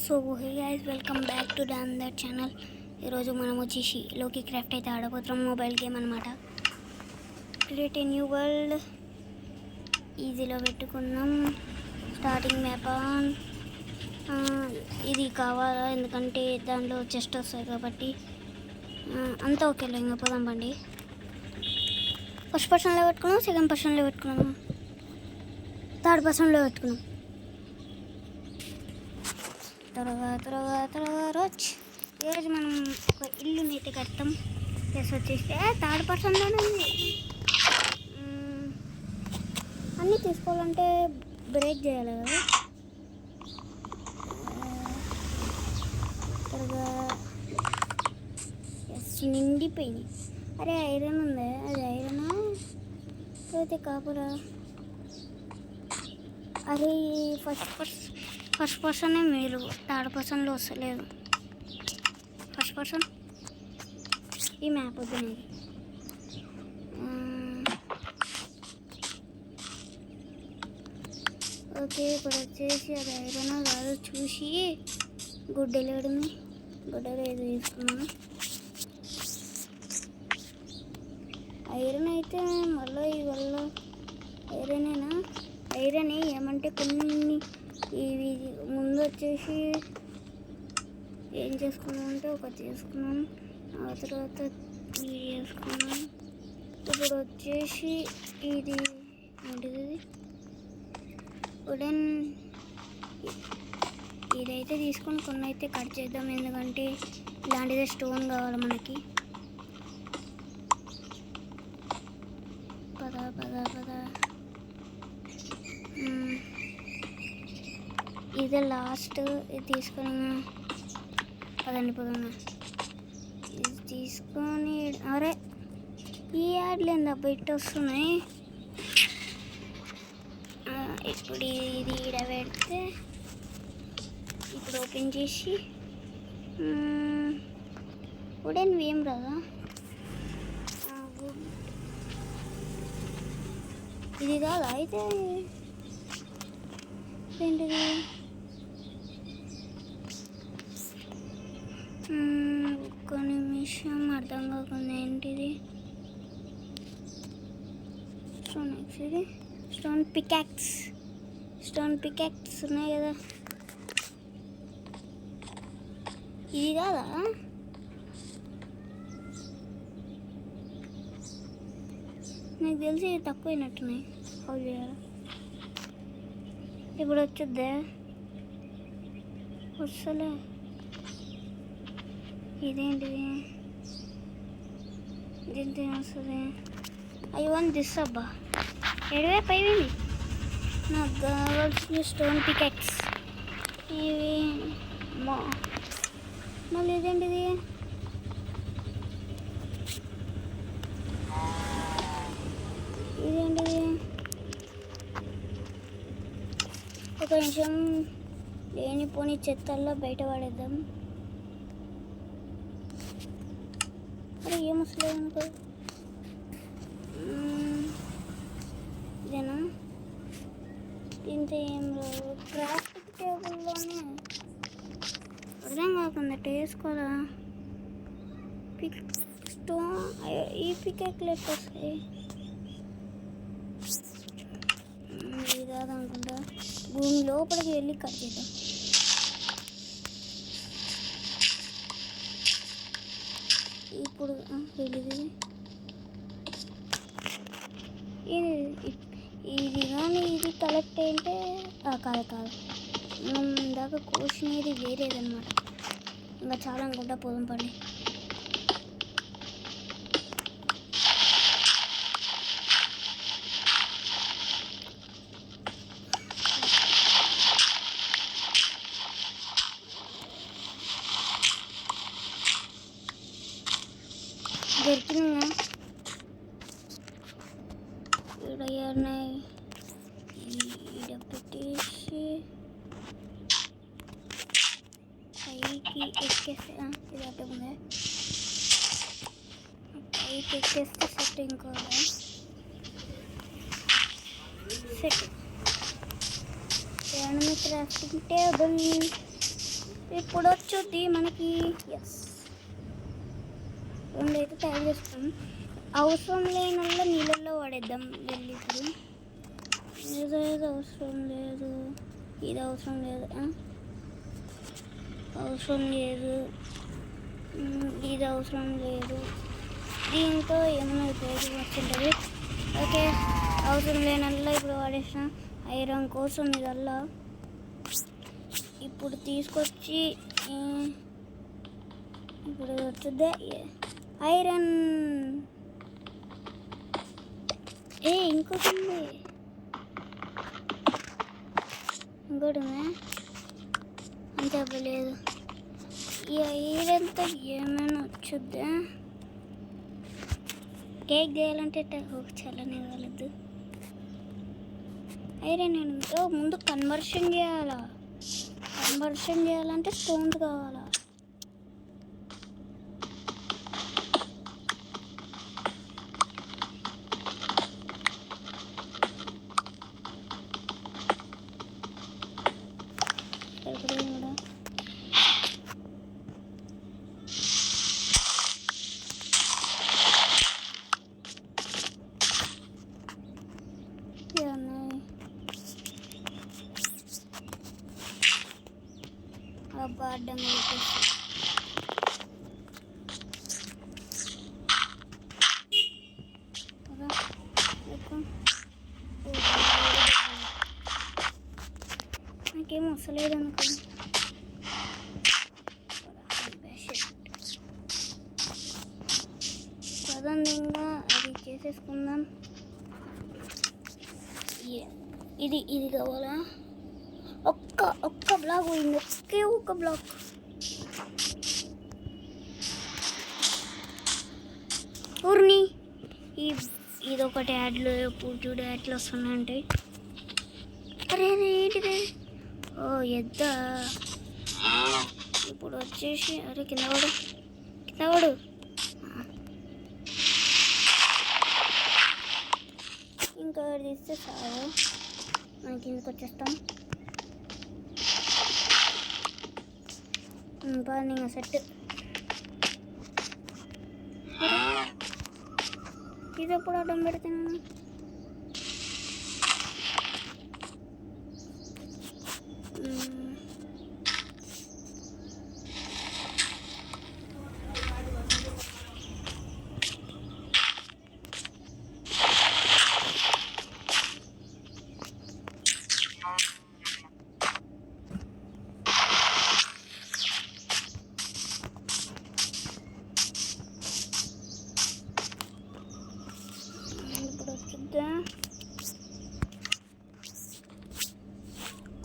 So hey guys, welcome back to the channel. ఈరోజు మనం వచ్చేసి లోకి క్రాఫ్ట్ అయితే ఆడబోతున్నాం. మొబైల్ గేమ్ అనమాట. క్రియేట్ ఏ న్యూ వరల్డ్ ఈజీలో పెట్టుకున్నాం. స్టార్టింగ్ మ్యాప్ ఇది కావాలా, ఎందుకంటే దాంట్లో చెస్ట్ వస్తాయి కాబట్టి అంతా ఓకేలే. ఇంకా పోదాం బండి. ఫస్ట్ పర్సన్లో పెట్టుకున్నాం, సెకండ్ పర్సన్లో పెట్టుకున్నాం, థర్డ్ పర్సన్లో పెట్టుకున్నాం. త్వరగా రోజ్ ఈరోజు మనం ఒక ఇల్లుని అయితే కడతాం. ప్లస్ వచ్చేసి థర్డ్ పర్సన్లోనే ఉంది. అన్నీ తీసుకోవాలంటే బ్రేక్ చేయాలి కదా. త్వరగా నిండిపోయింది. అరే ఐరన్ ఉందా? అది ఐరనా లేకపోతే కాపురా? అరే ఫస్ట్ పర్సనే మేలు, థర్డ్ పర్సన్లో వస్తలేదు. ఫస్ట్ పర్సన్ ఈ మ్యాప్ వద్దు. ఓకే, ఇప్పుడు వచ్చేసి అది ఐరనా కాదు చూసి గుడ్డలేడుంది. గుడ్డలు ఏదో తీసుకున్నాను. ఐరన్ అయితే మళ్ళీ ఇవల్ల ఐరనేనా? ఐరనే ఏమంటే కొన్ని ఇవి ముందు వచ్చేసి ఏం చేసుకున్నామంటే ఒకటి చేసుకున్నాను, ఆ తర్వాత ఇది చేసుకున్నాను. ఇప్పుడు వచ్చేసి ఇది ఏంటిది, వుడెన్. ఇదైతే తీసుకొని కొన్ని అయితే కట్ చేద్దాం, ఎందుకంటే ఇలాంటిదే స్టోన్ కావాలి మనకి. పద ఇదే లాస్ట్. ఇది తీసుకొని పదండి పోదాం. ఇది తీసుకొని అరే ఈ యాడ్లు ఏంది అబ్బా ఇట్టు వస్తున్నాయి. ఇప్పుడు ఇది ఈడ పెడితే ఇప్పుడు ఓపెన్ చేసి వుడెన్ ఏం రాదా? ఇది కాదా అయితే? ఏంటిది? ఒక్క నిమిషం, అర్థం కాకుండా. ఏంటిది? Stone X. ఇది స్టోన్ పికాక్స్ ఉన్నాయి కదా. ఇది కాదా? నాకు తెలిసి తక్కువైనట్టున్నాయి. హౌ చేయాలి ఇప్పుడు? వచ్చుద్దా? వస్తలే. ఇదేంటిది? దీంతో వస్తుంది. ఐ వాంట్ దిస్ అబ్బా. ఎడవే పైవింది. నాకు కావాల్సిన స్టోన్ పికాక్స్ ఇవి. మళ్ళీ ఇదేంటిది? ఇదేంటిది? ఒక నిమిషం, లేనిపోని చెత్తల్లో బయట పడేద్దాం. అరే ఏమొస్తలేదు అనుకో. ఇదేనా? దీంతో ఏం రావు. క్రాఫ్టింగ్ టేబుల్లోనే అర్థం కాకుండా వేసుకోవాలా? స్టోన్ ఈ పికాక్లు ఎట్లా వస్తాయి? ఇది కాదనుకుంటా. భూమి లోపలికి వెళ్ళి కట్ చేద్దాం. ఇప్పుడు ఇది కానీ ఇది కలెక్ట్ అంటే కాదు మనం ఇందాక కోసినది వేరేదన్నమాట. ఇంకా చాలా అనుకుంటా. పోదాం పండి. దొరికిందా? ఉన్నాయి. ఈడ పెట్టేసి పైకి ఎక్కేస్తే ఇది అట్టే ఉంది. పైకి ఎక్కేస్తే సెట్. ఇంకో సెట్. crafting table. ఇప్పుడు వచ్చుద్ది మనకి. ఎస్, రెండైతే తయారు చేస్తాం. అవసరం లేని వల్ల నీళ్ళల్లో పడేద్దాం వెళ్ళి. ఇప్పుడు ఏదో అవసరం లేదు, ఇది అవసరం లేదు, అవసరం లేదు, ఇది అవసరం లేదు. దీంతో ఏమైనా ఉపయోగం వచ్చింటుంది. ఓకే, అవసరం లేనల్లా ఇప్పుడు వాడేసిన. ఐరన్ కోసం ఇదల్లా ఇప్పుడు తీసుకొచ్చి ఇప్పుడు వచ్చుద్దే ఐరన్. ఇంకోటి ఉంది, ఇంకోటి ఉందా? అంతే అవ్వలేదు. ఈ ఐరన్తో ఏమైనా వచ్చుద్దా? కేక్ చేయాలంటే చల్లనే కాలేదు. ఐరన్ ఏంటో ముందు కన్వర్షన్ చేయాలా? కన్వర్షన్ చేయాలంటే స్టోన్స్ కావాలా? అడ్డం నాకేం వస్తలేదు అనుకో. ప్రధానంగా అది చేసేసుకుందాం. ఇది కావాలా? ఒక్క బ్లాక్ పోయింది, ఒక్క బ్లాక్. ఊరిని ఇదొకటి యాడ్లో ఎప్పుడు చూడు యాడ్లు వస్తున్నాయంటే. అరే ఏంటిది? ఓ ఎద్ద. ఇప్పుడు వచ్చేసి అరే కింద పడు. ఇంకా తీస్తే చాలు, మనం కిందకి వచ్చేస్తాం. ఇంకా సెట్. ఇది ఎప్పుడు అడ్డం పెడుతున్నాను?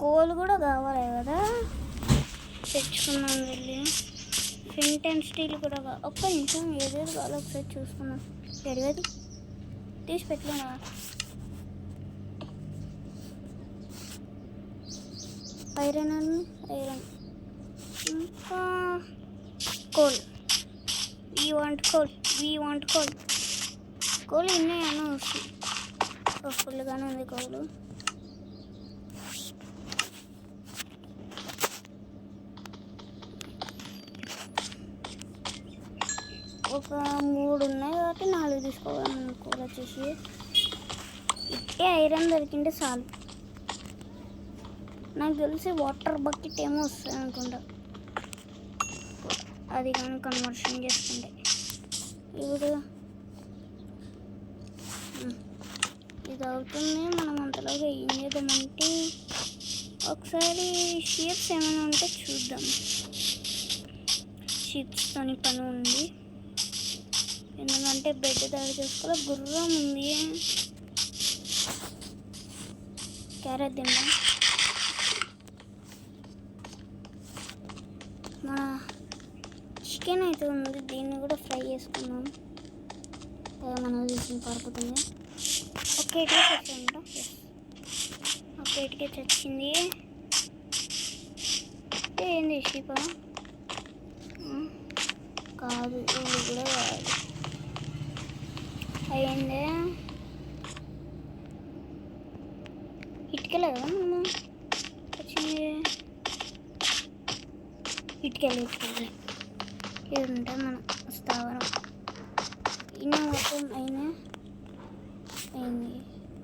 కోలు కూడా కావాలి కదా, తెచ్చుకున్నాం వెళ్ళి. ఫ్లింట్ అండ్ స్టీల్ కూడా ఒక్క నిమిషం, ఏదేది కావాలో ఒకసారి చూసుకున్నాం. ఎడగది తీసి పెట్టుకున్నా. ఐరన్ ఇంకా కోల్. వీ వాంట్ కోల్ ఇన్నాయను ఫుల్గానే ఉంది కోలు. ఒక 3 ఉన్నాయి కాబట్టి 4 తీసుకోవాలి. కోల్ వచ్చేసి ఇట్టే ఐరన్ దొరికింటే చాలు. నాకు తెలిసి వాటర్ బకెట్ ఏమో వస్తుంది అనుకుంటా, అది కానీ కన్వర్షన్ చేసుకుంటే. ఇప్పుడు ఇది అవుతుంది. మనం అంతలోగా ఏం చేద్దామంటే ఒకసారి షీప్స్ ఏమైనా ఉంటే చూద్దాం. షీప్స్తోని పని ఉంది, ఎందుకంటే బెడ్ తయారు చేసుకోవాలి. గుర్రం ఉంది, క్యారెట్ తిందాం. మన చికెన్ అయితే ఉంది, దీన్ని కూడా ఫ్రై చేసుకుందాం. మనం తీసిన పరుపుతుంది. ఒక ఇటుకే చచ్చిందా? ఒక ఇటుకే చచ్చింది. ఏంది షీపా? కాదు, ఇది కూడా కాదు. అయ్యిందే ఇటుకలే కదా మనం వచ్చింది. ఇటుకెళ్ళి ఇది ఉంటే మన స్థావరం ఇన్న మొత్తం అయింది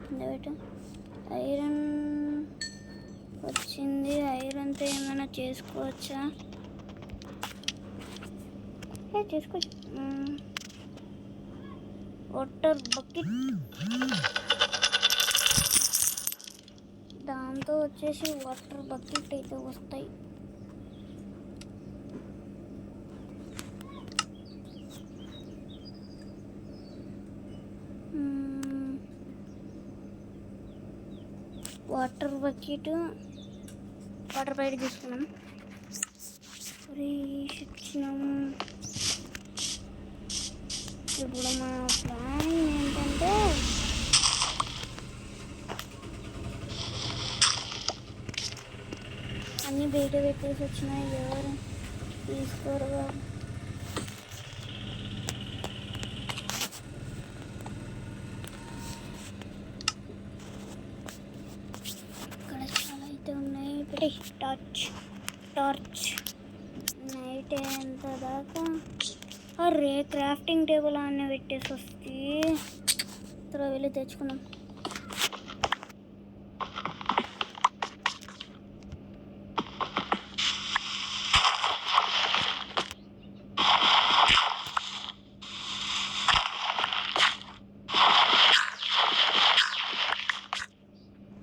కింద పెట్టు. ఐరన్ వచ్చింది. ఐరన్తో ఏమైనా చేసుకోవచ్చా? చేసుకోవచ్చు. వాటర్ బకెట్, దాంతో వచ్చేసి వాటర్ బకెట్ అయితే వస్తాయి. వాటర్ బకెట్ తీసుకున్నాం. ఇప్పుడు మా ప్లానింగ్ ఏంటంటే అన్నీ బయట పెట్టేసి వచ్చినాయి, ఎవరు తీసుకోరుగా. ఇక్కడ చాలా అయితే ఉన్నాయి. పెట్టి టార్చ్ నైట్ ఎంత దాకా. అరే క్రాఫ్టింగ్ టేబుల్ అన్నీ పెట్టేసి వస్తే త్వరగా వెళ్ళి తెచ్చుకున్నాం.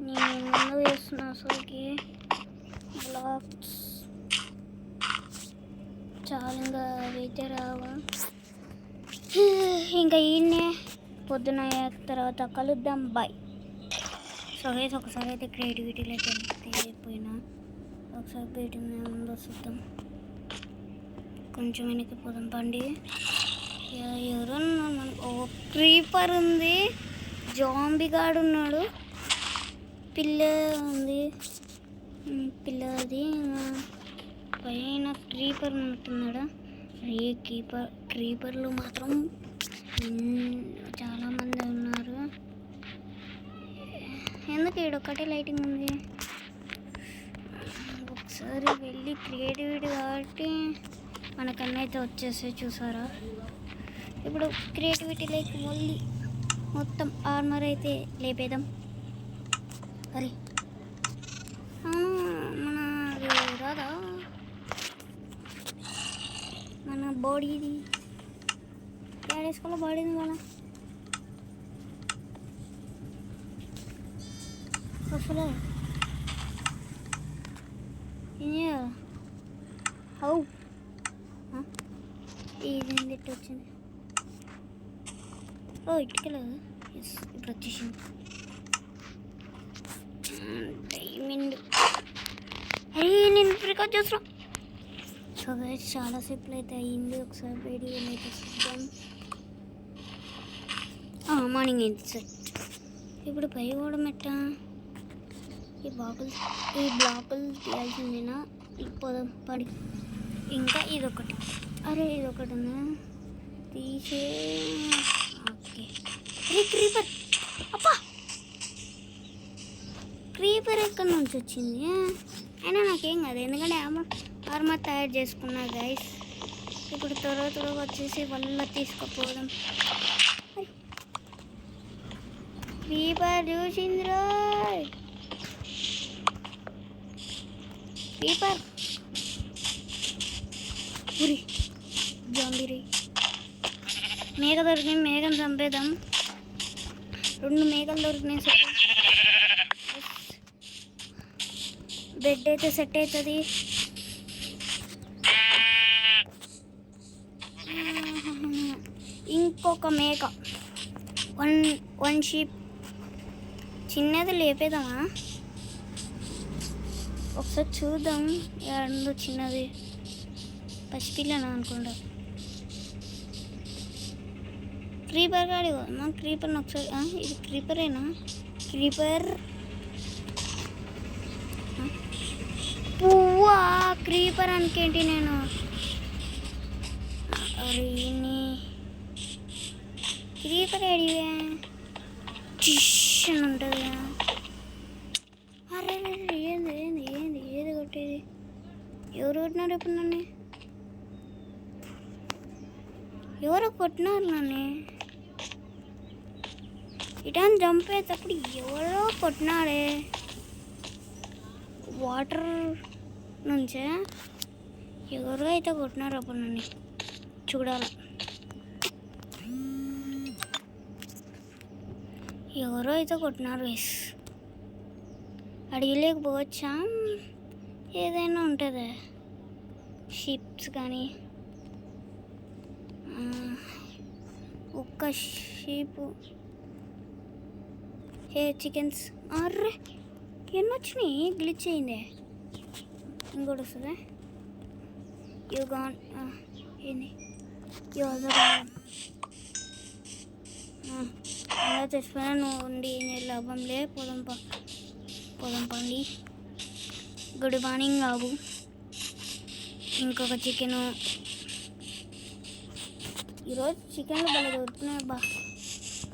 నేను ముందు వేస్తున్నా అసలుకి బ్లాక్స్ చాలా ఇంకా అయితే రావా. ఇంకా ఈయన్నే పొద్దున తర్వాత కలుద్దాం. బాయ్. సో గైస్ ఒకసారి అయితే క్రియేటివిటీలోకి వెళ్ళిపోయినా ఒకసారి బయట ముందు వస్తాం. కొంచెం వెనక్కి పోదాం పండి. ఎవరన్నా ఓ క్రీపర్ ఉంది, జాంబీ గాడు ఉన్నాడు, పిల్ల ఉంది, పిల్లది పైన క్రీపర్ ఉంటున్నాడా. రే క్రీపర్లు మాత్రం చాలామంది ఉన్నారు. ఎందుకు ఈడొక్కటే లైటింగ్ ఉంది? ఒకసారి వెళ్ళి క్రియేటివిటీ కాబట్టి మనకన్నీ అయితే వచ్చేసి చూసారా. ఇప్పుడు క్రియేటివిటీలోకి మళ్ళీ మొత్తం ఆర్మర్ అయితే లేపేద్దాం. అరే మనది రాదా మన బాడీది ఏడేసుకోవాలి. బాడీని మన అసలు హౌ ఇది ఎట్టు వచ్చింది? ఓ ఇటుకలేదు. ఇప్పుడు వచ్చేసింది డైమండ్. అరే నేను ప్రికాట్ చేస్తున్నా. సో గైస్ చాలాసేపు అయితే అయ్యింది. ఒకసారి వేడి అయితే చూద్దాం. మార్నింగ్ అయింది సెట్. ఇప్పుడు పై కూడా మెట్ట ఈ బ్లాకులు తీయాల్సిందేనా? పోదాం పడి. ఇంకా ఇదొకటి. అరే ఇదొకటి ఉందా తీసే. ఓకే. అరే క్రీపర్, అప్పా క్రీపర్ ఎక్కడి నుంచి వచ్చింది? అయినా నాకేం కాదు, ఎందుకంటే ఆర్మర్ తయారు చేసుకున్నా గైస్. ఇప్పుడు త్వరగా వచ్చేసి వల్ల తీసుకుపోదాం. క్రీపర్ చూసిందిరా, క్రీపర్ ఉరి జాంబీరి. మేఘ దొరికినాయి, మేఘం చంపేద్దాం. 2 మేఘలు దొరికినాయి. బెడ్ అయితే సెట్ అవుతుంది. ఇంకొక మేక, వన్ షీప్. చిన్నది లేపేదామా? ఒకసారి చూద్దాం. ఏడుందో చిన్నది, పసిపిల్లనా అనుకుంటా. క్రీపర్ కాడి మా క్రీపర్ని ఒకసారి. ఇది క్రీపరేనా? క్రీపర్ పువ్వా? క్రీపర్ అనుకేంటి నేను? క్రీపర్ అడివే టిషన్ ఉంటుంది. అరే ఏంది ఏంది ఏంది ఏది కొట్టేది? ఎవరు కొట్టినారు ఇప్పుడు నన్ను? ఎవరో కొట్టినారు నన్ను. ఇటాన్ జంప్ అయ్యేటప్పుడు ఎవరో కొట్టినాడే వాటర్ నుంచే. ఎవరో అయితే కొట్టినారు అప్పుడు నన్ను. చూడాలి ఎవరో అయితే కొట్టినారు. ఎస్ అడిగలేకపోవచ్చా? ఏదైనా ఉంటుంది, షిప్స్ కానీ. ఒక్క షీపు. హే చికెన్స్. అర్రే ఎన్ని వచ్చినాయి? గ్లిచ్ అయిందే. ఇంకోటి వస్తుంది. యూ గాన్ ఏంది అలా తెచ్చిపోయినా నువ్వు ఉండి ఏం లాభంలే. పోదాం పండి. గుడ్ మార్నింగ్ బాబు. ఇంకొక చికెను. ఈరోజు చికెన్లు భలే దొరుకుతున్నాయి అబ్బా.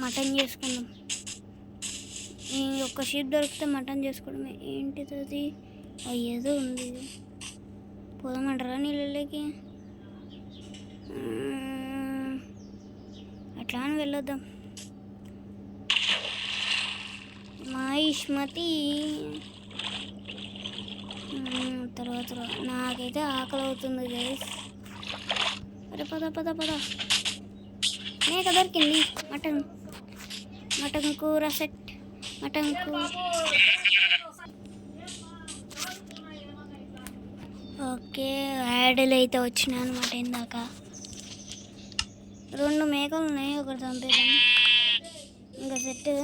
మటన్ చేసుకుందాం. ఒక్క షీప్ దొరికితే మటన్ చేసుకోవడమే. ఏంటిది అది? ఏదో ఉంది. పోదామంటారా నీళ్ళకి? అట్లా అని వెళ్ళొద్దాం. మా ఇష్మతి తర్వాత నాకైతే ఆకలి అవుతుంది గైస్. అరే పద మేక దొరికింది. మటన్ కూర సెట్. మటన్ కూర. ఓకే యాడలు అయితే వచ్చినాయి అనమాట. ఇందాక 2 మేకలు ఉన్నాయి, ఒకటి చంపేద్దాం. ఇంకా సెట్.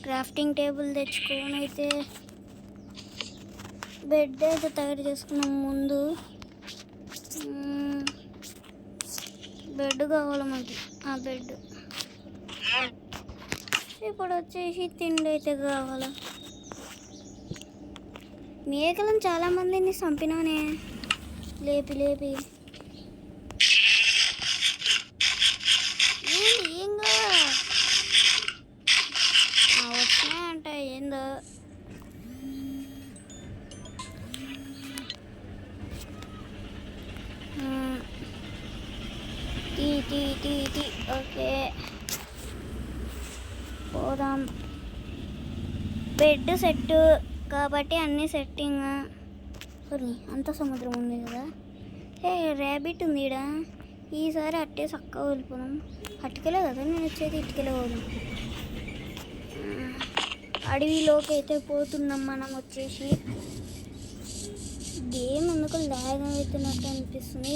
క్రాఫ్టింగ్ టేబుల్ తెచ్చుకొని అయితే బెడ్ అయితే తయారు చేసుకున్నాం. ముందు బెడ్ కావాలి మనకి. ఆ బెడ్ ఇప్పుడు వచ్చేసి తిండి అయితే కావాలి. మేకలను చాలామందిని చంపినానే లేపి ఏంగా వచ్చినాయంట. ఏందో టీ. ఓకే పోదాం. బెడ్ సెట్ కాబట్టి అన్నీ సెట్టింగ్. అంత సముద్రం ఉంది కదా. ర్యాబిట్ ఉంది ఈడ. ఈసారి అట్టే చక్కగా వెళ్ళిపోదాం. అటుకెలే కదా నేను వచ్చేది, ఇటుకెలే పోదాం. అడవిలోకి అయితే పోతున్నాం మనం. వచ్చేసి గేమ్ ఎందుకు లాగ్ అవుతున్నట్టు అనిపిస్తుంది.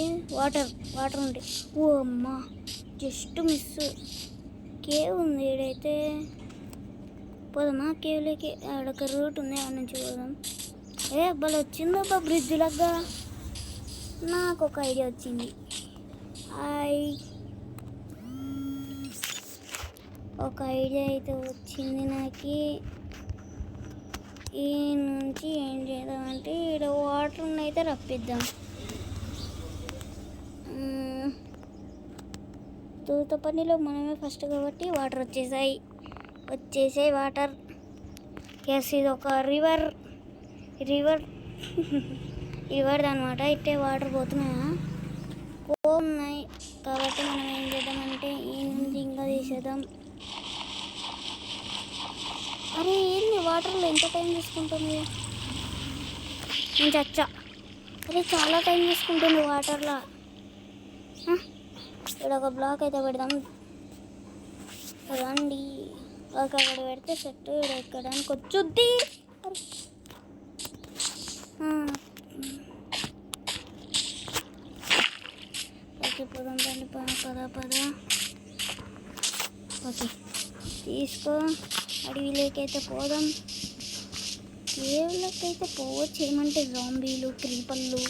వాటర్ ఉంది. ఓ అమ్మా జస్ట్ మిస్. కేవ్ ఉంది ఈడైతే. పోదామా కేవ్లోకి? ఆడొక రూట్ ఉంది, ఆ నుంచి పోదాం. భలే వచ్చిందబ్బా బ్రిడ్జ్ లాగా. నాకు ఒక ఐడియా వచ్చింది. ఒక ఐడియా అయితే వచ్చింది నాకు. ఈ నుంచి ఏం చేద్దామంటే ఇక్కడ వాటర్ని అయితే రప్పిద్దాం. తూత పనిలో మనమే ఫస్ట్ కాబట్టి వాటర్ వచ్చేసాయి వాటర్. ఎస్ ఇది ఒక రివర్ అనమాట. ఇట్టే వాటర్ పోతున్నాయి కాబట్టి మనం ఏం చేద్దామంటే ఈ నుంచి ఇంకా తీసేద్దాం. అరే ఏంది వాటర్లో ఎంత టైం తీసుకుంటుంది? నేను చచ్చా. అరే చాలా టైం తీసుకుంటుంది వాటర్లో. ఇక్కడ ఒక బ్లాక్ అయితే పెడదాం రండి. అక్కడ పెడితే సెట్. ఇక్కడ ఎక్కడానికి వచ్చుద్ది. ఓకే పోదాం రండి. పద. ఓకే తీసుకో. అడవిలోకి అయితే పోదాం. కేవ్లోకి అయితే పోవచ్చు. ఏమంటే జాంబీలు, క్రీపర్లు,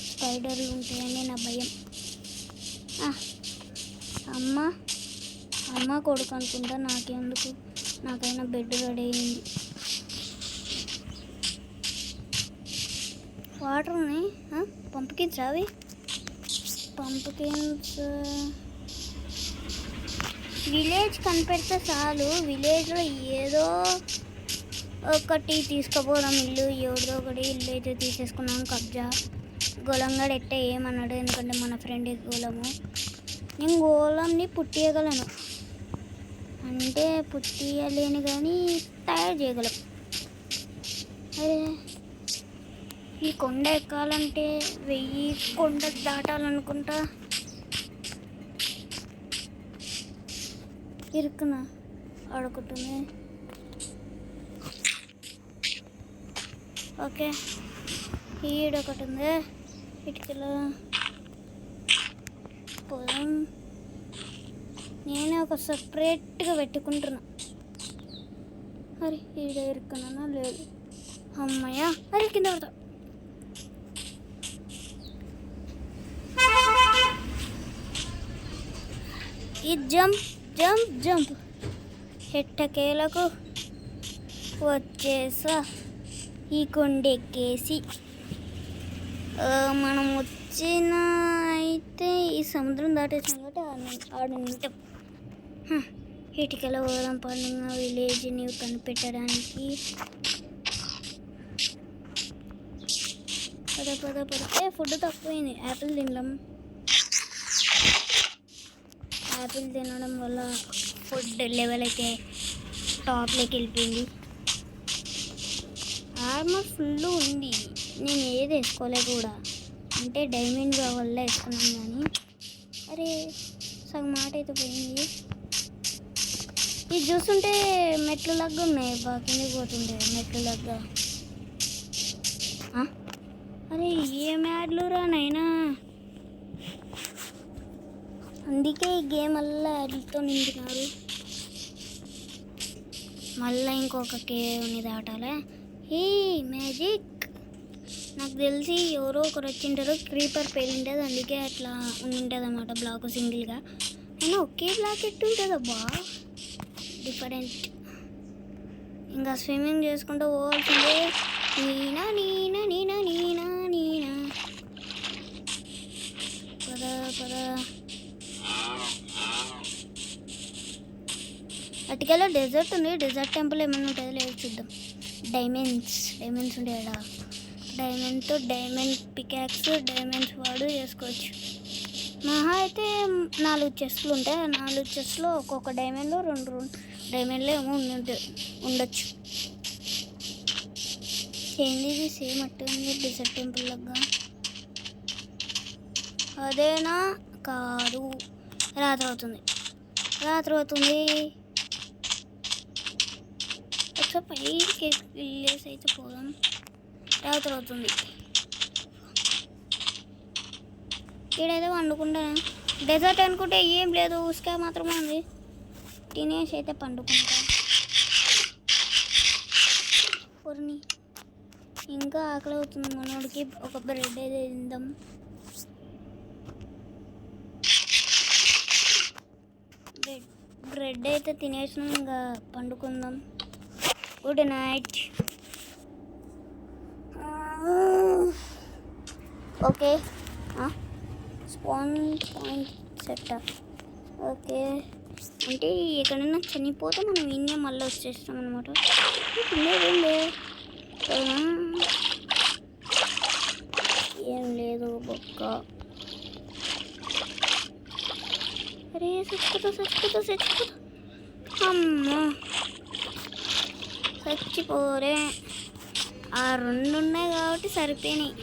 స్పైడర్లు ఉంటాయని నా భయం. అమ్మ కొడుకు అనుకుంటా. నాకెందుకు, నాకైనా బెడ్ రెడీ అయింది. వాటర్ ఉన్నాయి. పంపుకిన్స్ అవి పంపుకిన్స్. విలేజ్ కనిపెడితే చాలు. విలేజ్లో ఏదో ఒకటి తీసుకుపోదాం. ఇల్లు ఎవరిదో ఒకటి ఇల్లు అయితే తీసేసుకున్నాం కబ్జా. గోళంగాడు ఎట్టే ఏమన్నాడు, ఎందుకంటే మన ఫ్రెండ్ గోళము. నేను గోళంని పుట్టియగలను, అంటే పుట్టియలేను కానీ తయారు చేయగలం. అరే ఈ కొండ ఎక్కాలంటే 1000 కొండ దాటాలనుకుంటా. ఇరుక్కున ఆడుకుంటుంది. ఓకే ఈడొకటి ఉంది, ఇటుకలో పోదాం. నేనే ఒక సపరేట్గా పెట్టుకుంటున్నా. అరే ఈడ ఇరుక్కున్నా, లేదు అమ్మయ్య. అరే కింద పడతా. ఈ జంప్ జంప్ జంప్ ఎట్టకేలకు వచ్చేసా. ఈ కొండెక్కేసి మనం వచ్చిన అయితే ఈ సముద్రం దాటేసాం కాబట్టి ఆడుంటాం. ఇటుకల పోదాం పండుగ విలేజ్ని కనిపెట్టడానికి. పద ఫుడ్ తక్కువైంది. యాపిల్ తినడం, యాపిల్ తినడం వల్ల ఫుడ్ లెవెల్ అయితే టాప్లోకి వెళ్ళిపోయింది. ఆర్మర్ ఫుల్ ఉంది, నేను ఏది వేసుకోలే కూడా, అంటే డైమండ్ వల్ల వేసుకున్నాను కానీ. అరే సగం మాట అయితే పోయింది. ఇది చూస్తుంటే మెట్లు లాగా ఉన్నాయి, బాగా పోతుండే మెట్లు లాగా. అరే ఏ మ్యాడ్లు రా నైనా, అందుకే ఈ గేమ్ వల్ల యాడ్లతో నిండినారు. మళ్ళీ ఇంకొక కేవ్ని దాటాలే. ఏ మ్యాజిక్, నాకు తెలిసి ఎవరో ఒకరు వచ్చింటారు, క్రీపర్ పేలింటుంది, అందుకే అట్లా ఉంటుంది అన్నమాట బ్లాక్ సింగిల్గా. అయినా ఒకే బ్లాక్ ఎట్టుంటుందబ్బా, డిఫరెంట్. ఇంకా స్విమ్మింగ్ చేసుకుంటూ పోవాల్సిందే. నీనా నీనా నీనా నీనా నీనా. పద పద. అటుకెళ్ళ డెజర్ట్ ఉంది, డెజర్ట్ టెంపుల్ ఏమైనా ఉంటుందో లేదు చూద్దాం. డైమండ్స్ ఉంటాయి కదా, డైమండ్తో డైమండ్ పికాక్స్, డైమండ్స్ వాడు చేసుకోవచ్చు. మహా అయితే 4 చెస్ట్లు ఉంటాయి, 4 చెస్లో ఒక్కొక్క డైమండ్లో 2 డైమండ్లో ఏమో ఉండొచ్చు. ఏంది ఇది సేమ్ అట్టుంది డెజర్ట్ టెంపుల్ లాగా. అదేనా కాదు, రాత్రి అవుతుంది. ఒకసారి పైకి వెళ్ళేసి అయితే పోదాం. రాత్రి అవుతుంది. ఈడైతే వండుకుంటా. డెజర్ట్ అనుకుంటే ఏం లేదు, ఉసుక మాత్రమే ఉంది. తినేసి అయితే పండుకుంటా. పొరిని ఇంకా ఆకలి అవుతుంది మనోడికి. ఒక బ్రెడ్ అయితే తిందాం. బ్రెడ్ అయితే తినేసినాం, ఇంకా పండుకుందాం. Good night. Okay spawn point set. Okay అంటే ఎక్కడైనా చనిపోతే మనం ఇన్నే మళ్ళీ వచ్చేస్తాం అనమాట. ఏం లేదు బొక్క. అరే చచ్చిపోతా. అమ్మా చచ్చిపోరే. ఆ 2 ఉన్నాయి కాబట్టి సరిపోయినాయి.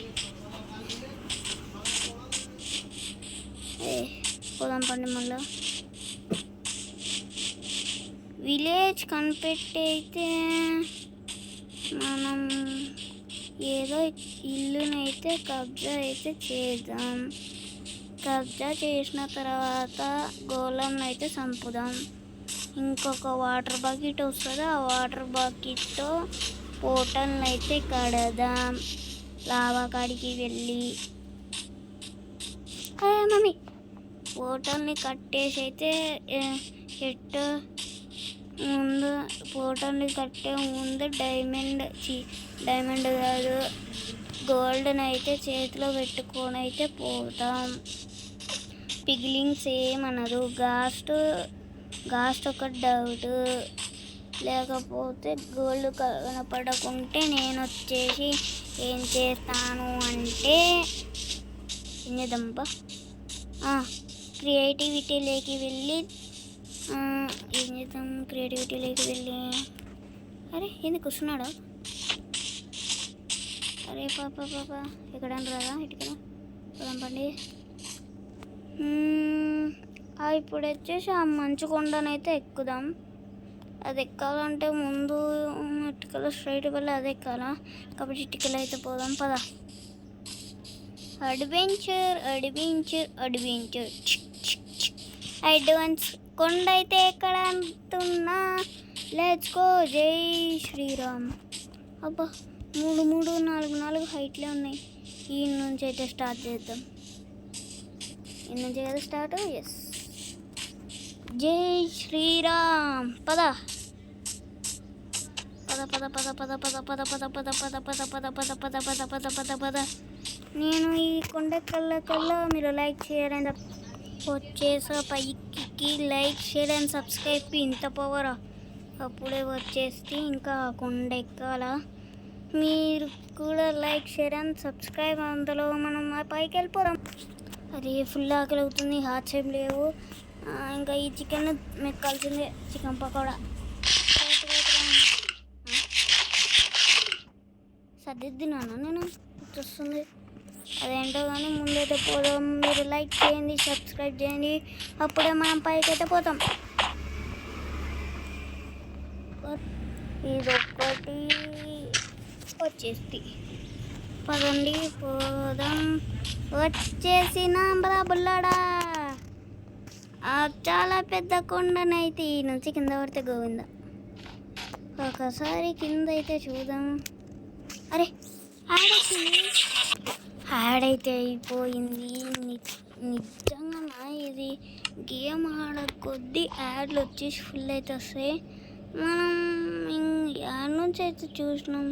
పోదాం పండి మళ్ళా. విలేజ్ కనిపెట్టి అయితే మనం ఏదో ఇల్లునైతే కబ్జా అయితే చేద్దాం. కబ్జా చేసిన తర్వాత గోళం అయితే చంపుదాం. ఇంకొక వాటర్ బకెట్ వస్తుంది, ఆ వాటర్ బకెట్తో పోటల్ని అయితే కడదాం. లావా కాడికి వెళ్ళి మమ్మీ పోటల్ని కట్టేసి అయితే పోటల్ని కట్టే ముందు డైమండ్ కాదు గోల్డ్ని అయితే చేతిలో పెట్టుకొని అయితే పోతాం. పిగిలింగ్స్ ఏమనరు. గాస్ట్ ఒక డౌట్, లేకపోతే గోల్డ్ కనపడకుంటే నేను వచ్చేసి ఏం చేస్తాను అంటే ఏం చేద్దాం అబ్బా క్రియేటివిటీలోకి వెళ్ళి ఏం చేద్దాం క్రియేటివిటీలోకి వెళ్ళి అరే ఏంది కూర్చున్నాడా అరే పాప ఎక్కడ రాదా ఇటుకరా పొలం పండి ఇప్పుడు వచ్చేసి ఆ మంచు కొండనైతే ఎక్కుదాం. అది ఎక్కాలంటే ముందు ఇటుకలు స్ట్రైట్ వెళ్ళి అది ఎక్కాలా కాబట్టి ఇటుకలు అయితే పోదాం పద. అడ్వెంచర్ అడ్వాన్స్ కొండ అయితే ఎక్కడ అంటున్నా. లెట్స్ గో జై శ్రీరామ్. అబ్బా 3 4 హైట్లే ఉన్నాయి. ఈ నుంచి అయితే స్టార్ట్ చేద్దాం. ఈ నుంచి కదా స్టార్ట్. ఎస్ జై శ్రీరామ్. పద పద పద పద పద పద పద పద పద పద పద పద పద పద పద పద పద పద. నేను ఈ కొండకల్లా మీరు లైక్ షేర్ అండ్ వచ్చేసా పైకి. లైక్ షేర్ అండ్ సబ్స్క్రైబ్ ఇంత పవరా. అప్పుడే వచ్చేస్తే ఇంకా కొండ ఎక్కాలా. మీరు కూడా లైక్ షేర్ అండ్ సబ్స్క్రైబ్. అందులో మనం పైకి వెళ్ళిపోదాం. అరే ఫుల్ ఆకలి అవుతుంది. హార్ట్స్ ఏం లేవు. ఇంకా ఈ చికెన్ మెక్కాల్సిందే. చికెన్ పకోడా సర్దిద్దినాను నేను వస్తుంది. అదేంటో కానీ ముందైతే పోదాం. మీరు లైక్ చేయండి, సబ్స్క్రైబ్ చేయండి. అప్పుడే మనం పైకి అయితే పోతాం. ఇదొక్కటి వచ్చేసి పదండి పోదాం. వచ్చేసినాం బరా బుల్లాడా. చాలా పెద్ద కొండనైతే ఈ నుంచి కింద పడితే గోవింద. ఒకసారి కింద అయితే చూద్దాం. అరే యాడ్ అయితే అయిపోయింది. నిజంగా ఇది గేమ్ ఆడ కొద్ది యాడ్లు వచ్చేసి ఫుల్ అయితే వస్తాయి. మనం యాడ్ నుంచి అయితే చూసినాం.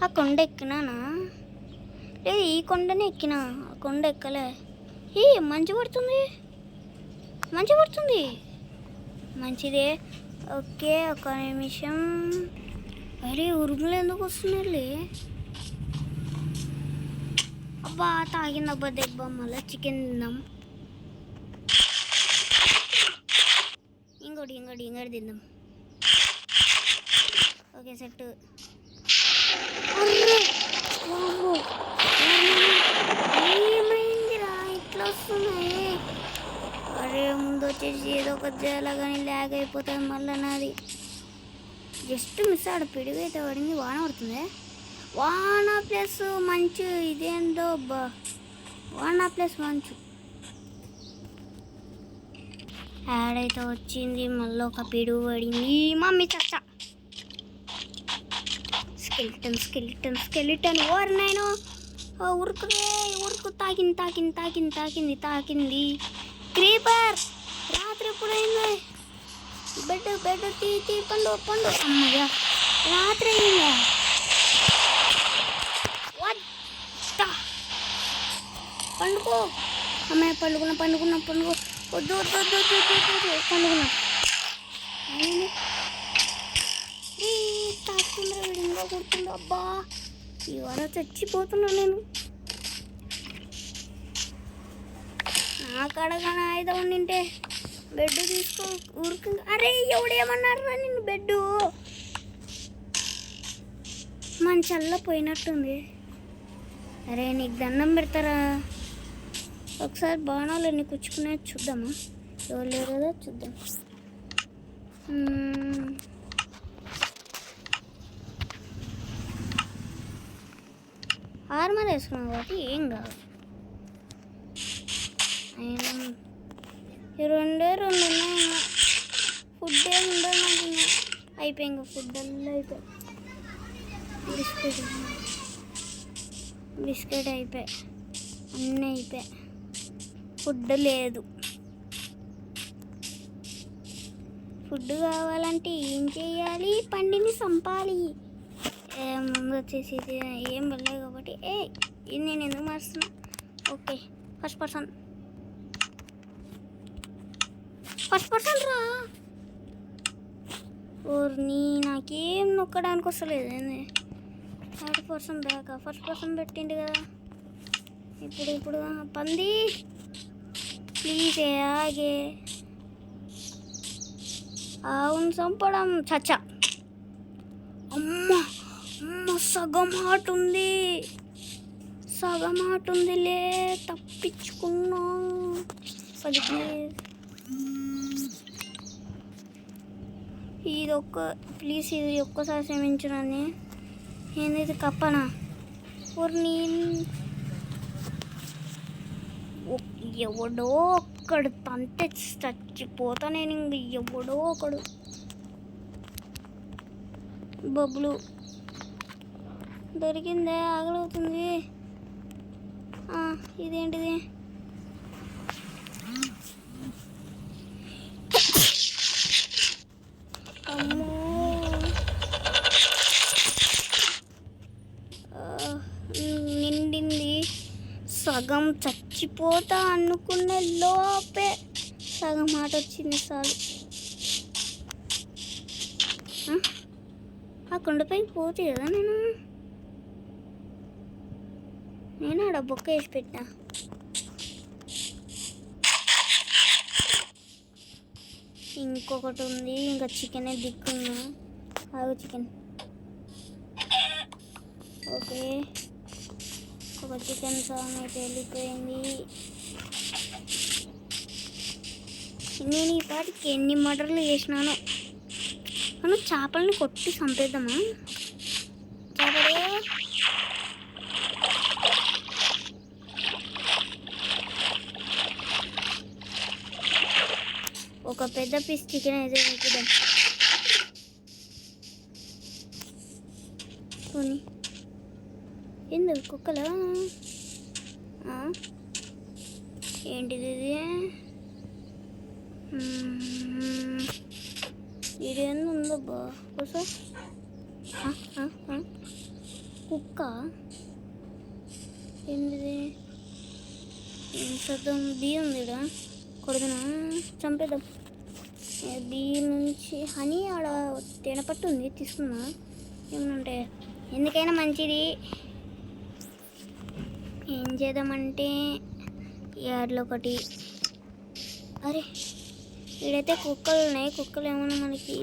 ఆ కొండ ఎక్కినానా లేదు, ఈ కొండనే ఎక్కినా. ఆ కొండ ఎక్కలే. మంచి పడుతుంది మంచిదే. ఓకే ఒక నిమిషం. అరే ఉరుములు ఎందుకు వస్తున్నాయి? అబ్బా తాగిందబ్బా దెబ్బ. మళ్ళీ చికెన్ తిందాం. ఇంకోటి తిందాం. Okay set. ఏమైందిరా ఇట్లా వస్తున్నాయి? అరే ముందు వచ్చేసి ఏదో ఒక చేయాలి కానీ ల్యాగ్ అయిపోతుంది మళ్ళీ నాది. జస్ట్ మిస్ ఆడ పిడుగు అయితే పడింది. వాన పడుతుంది. వాన ప్లస్ మంచు. ఇదేంటో అబ్బా వాన ప్లస్ మంచు. యాడ్ అయితే వచ్చింది. మళ్ళీ ఒక పిడుగు పడింది. మమ్మీ చచ్చా. స్కెలిటన్ ఓర్ నేను ఉరుకు తాకింది. క్రీపర్ రాత్రి ఎప్పుడైంది? బెడ్ తీ పండు అమ్మయ్యా రాత్రి అయిందా? పండుకో అమ్మాయి. పండుకున్నా వద్దు పండుకున్నా. తాకుతుందా విధంగా కొడుతుందో. అబ్బా ఇవాళ చచ్చిపోతున్నా నేను. నా కడగానే ఆయుధం ఉండింటే బెడ్ తీసుకో ఊరికి. అరే ఎవడేమన్నారా నిన్ను? బెడ్ మంచల్లా పోయినట్టుంది. అరే నీకు దండం పెడతారా? ఒకసారి బాణాలు ఎన్ని కుచ్చుకునేది చూద్దామా? ఎవరు లేరు కదా చూద్దాం. ఆర్మర్ వేసుకున్నాం కాబట్టి ఏం కాదు. ఈ రెండే ఉన్నాయి. ఫుడ్ ఏమి ఉండదు నాకు. అయిపోయి ఇంకా ఫుడ్ అల్లా అయిపోయి. బిస్కెట్ అయిపోయి అన్నీ అయిపోయి. ఫుడ్ లేదు. ఫుడ్ కావాలంటే ఏం చేయాలి? పండిని చంపాలి. ముందు వచ్చేసి ఏం వెళ్ళలేదు కాబట్టి ఇది నేను ఎందుకు మారుస్తున్నా? ఓకే ఫస్ట్ పర్సన్ రా. ఓర్ని నాకేం నొక్కడానికి వస్తలేదు. Third person back. First person పెట్టిండు కదా. ఇప్పుడు పంది ప్లీజ్ ఆగే. అవును చంపడం చచ్చా. అమ్మ అమ్మ సగం హార్ట్ ఉందిలే, తప్పించుకున్నా. ఇది ప్లీజ్ ఇది ఒక్కసారి క్షమించునని. ఏంది కప్పనా ఊరిని? ఎవడో ఒక్కడు తంతే చచ్చిపోతా నేను. ఇంక ఎవడో ఒకడు. బబ్బులు దొరికిందే, ఆగలవుతుంది. ఇదేంటిది? అమ్మో నిండింది. సగం చచ్చిపోతా అనుకునే లోపే సగం మాట వచ్చింది. చాలు. ఆ కొండపై పోతే కదా నేను ఆడ బొక్క వేసి పెట్టా. ఇంకొకటి ఉంది. ఇంకా చికెనే దిక్కున్నా. ఆగు చికెన్. ఓకే, ఒక చికెన్ సాంగ్ అయితే వెళ్ళిపోయింది. నేను ఈ పాటికి ఎన్ని మటర్లు చేసినాను. మనం చేపల్ని కొట్టి చంపేద్దామా? చేపలు ఒక పెద్ద పీస్ చికెన్ అయితే వేద్దాం. పోనీ ఎందుకు కుక్కలా? ఏంటిది ఇది? ఇది ఏంది ఉందబ్బా కోసం కుక్క. ఏంటిది? ఏం చేద్దాం? బియ్యం ఉంది ఇక్కడ, కొడుతున్నా చంపేద్దాం. బియ్యం నుంచి హనీ ఆడ తేనెపట్టు ఉంది, తీసుకున్నా. ఏమనంటే ఎందుకైనా మంచిది. ఏం చేద్దామంటే యాడ్లో ఒకటి. అరే ఈడైతే కుక్కలు ఉన్నాయి. కుక్కలు ఏమన్నా మనకి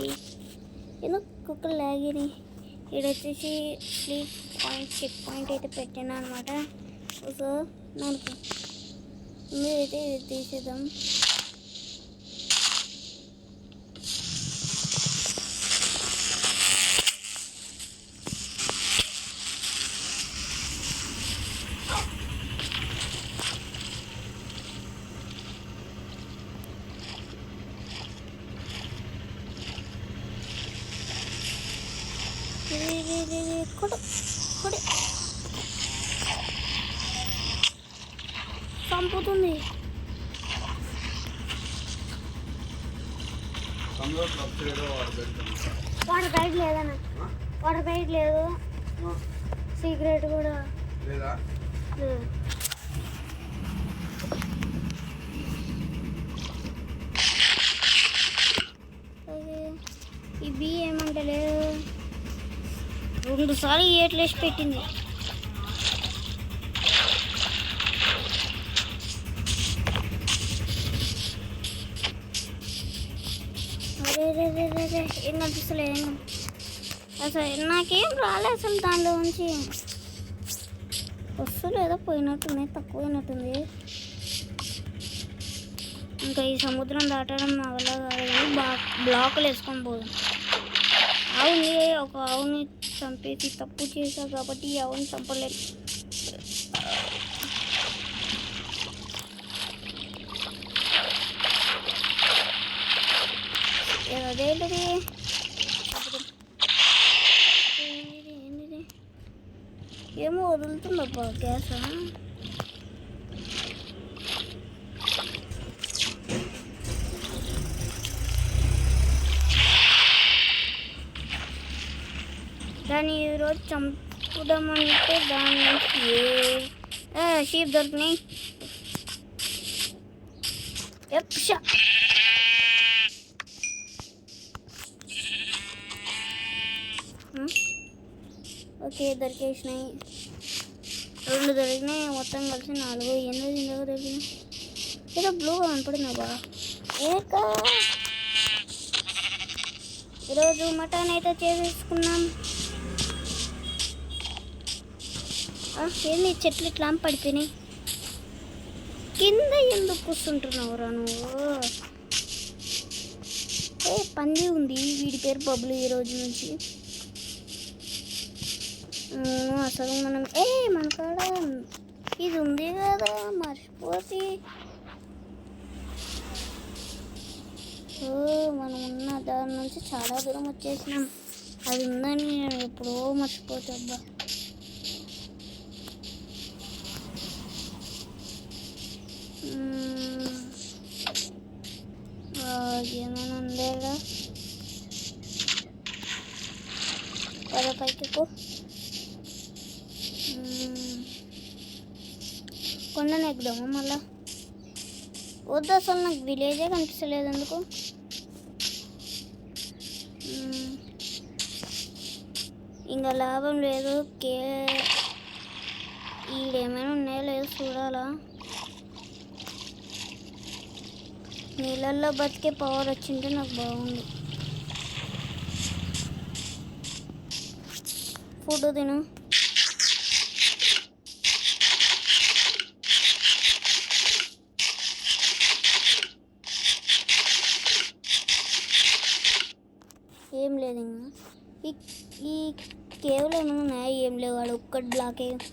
ఎందుకు కుక్కలు లాగినాయి. ఈడొచ్చేసి స్లీప్ పాయింట్, చెక్ పాయింట్ అయితే పెట్టాను అనమాట. సో నాకు మీరైతే ఇది తీసేద్దాం. చంపుతుంది. వాటర్ ప్యాకెట్ లేదన్నా, వాటర్ ప్యాకెట్ లేదు, సీక్రెట్ కూడా లేదు. ఈ బీ ఏమంటలేదు. 2 సార్లు ఏట్లేసి పెట్టింది. అరే ఏం కనిపిస్తలేదు. అసలు నాకేం రాలే అసలు. దానిలో నుంచి వస్తువులు ఏదో పోయినట్టున్నాయి, తక్కువైనట్టుంది. ఇంకా ఈ సముద్రం దాటడం మా వల్ల కాదు కానీ బ్లాకులు వేసుకొని పోదాం. ఆవుని ఒక ఆవుని చంపేసి తప్పు చేశా కాబట్టి ఈ ఆవుని చంపలేదు. అదేంటిది? ఏంటిది? ఏమో వదులుతుందబ్బా గ్యాస్. దాన్ని ఈరోజు చంపుదామంటే దాని నుంచి షీప్ దొరికినాయి. ఓకే దొరికేసినాయి. 2 దొరికినాయి, మొత్తం కలిసి 4. ఎందుకు ఇందుకు దొరికినాయి? ఏదో బ్లూగా కనపడింది బాగా. ఈరోజు మటన్ అయితే చేసేసుకున్నాం. ఏంది చెట్లు ఇట్లా పడిపోయినాయి? కింద ఎందుకు కూర్చుంటున్నావురా నువ్వు? పంది ఉంది, వీడి పేరు బబ్లు. ఈ రోజు నుంచి అసలు మనం మన కాడ ఇది ఉంది కదా, మర్చిపోతే. మనం ఉన్న దాని నుంచి చాలా దూరం వచ్చేసినాం. అది ఉందని నేను ఎప్పుడో మర్చిపోతే. అబ్బా, ఏమైనా ఉందేగా? పైకి కొండను ఎక్కుదామా మళ్ళా? వద్దు, అసలు నాకు విలేజే కనిపిస్తలేదు ఎందుకు. ఇంకా లాభం లేదు. ఈడేమైనా ఉన్నాయో లేదో చూడాలా. నీళ్ళల్లో బతికే పవర్ వచ్చింటే నాకు బాగుంది. ఫుడ్ తిను. ఏం లేదు ఇంకా ఈ కేవలం ఏమైనా ఉన్నాయా? ఏం లేవు. వాడు ఒక్కటి బ్లాకే, ఇంకా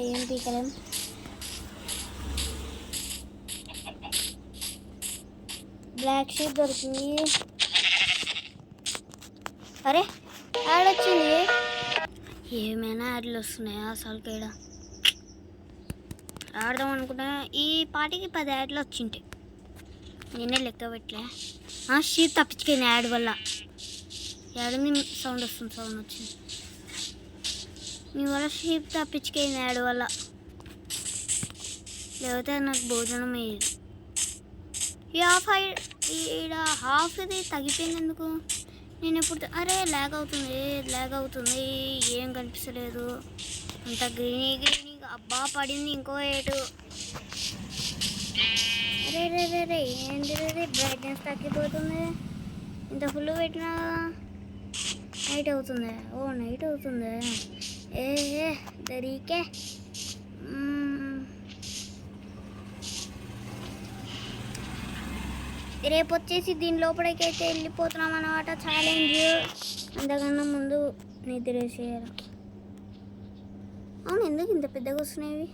ఏం పీకలేం. బ్లాక్ షీప్ దొరికింది. అరే యాడ్ వచ్చింది. ఏమైనా యాడ్లు వస్తున్నాయా అసలు? కేడ ఆడదాం అనుకుంటా. ఈ పాటికి 10 యాడ్లు వచ్చింటాయి. నేనే లెక్క పెట్టలే. షీప్ తప్పించుకుంది యాడ్ వల్ల. యాడుంది? సౌండ్ వస్తుంది, సౌండ్ వచ్చింది. నీ వల్ల షీప్ తప్పించుకుంది యాడ్ వల్ల. లేకపోతే నాకు భోజనం అయ్యేది. ఈడ హాఫ్ ఇది తగ్గిపోయింది ఎందుకు? నేను ఎప్పుడు ల్యాగ్ అవుతుంది, ఏం కనిపిస్తలేదు. అంత గ్రీనీ. అబ్బా, పడింది ఇంకో 8. ఏంటి బ్రైట్నెస్ తగ్గిపోతుంది? ఇంత ఫుల్ పెట్టినా నైట్ అవుతుంది. నైట్ అవుతుంది. దరికే. రేపు వచ్చేసి దీని లోపలికైతే వెళ్ళిపోతున్నాం అన్నమాట. ఛాలెంజ్. అంతకన్నా ముందు నిద్ర చేయాలి. అవును, ఎందుకు ఇంత పెద్దగా వస్తున్నాయి?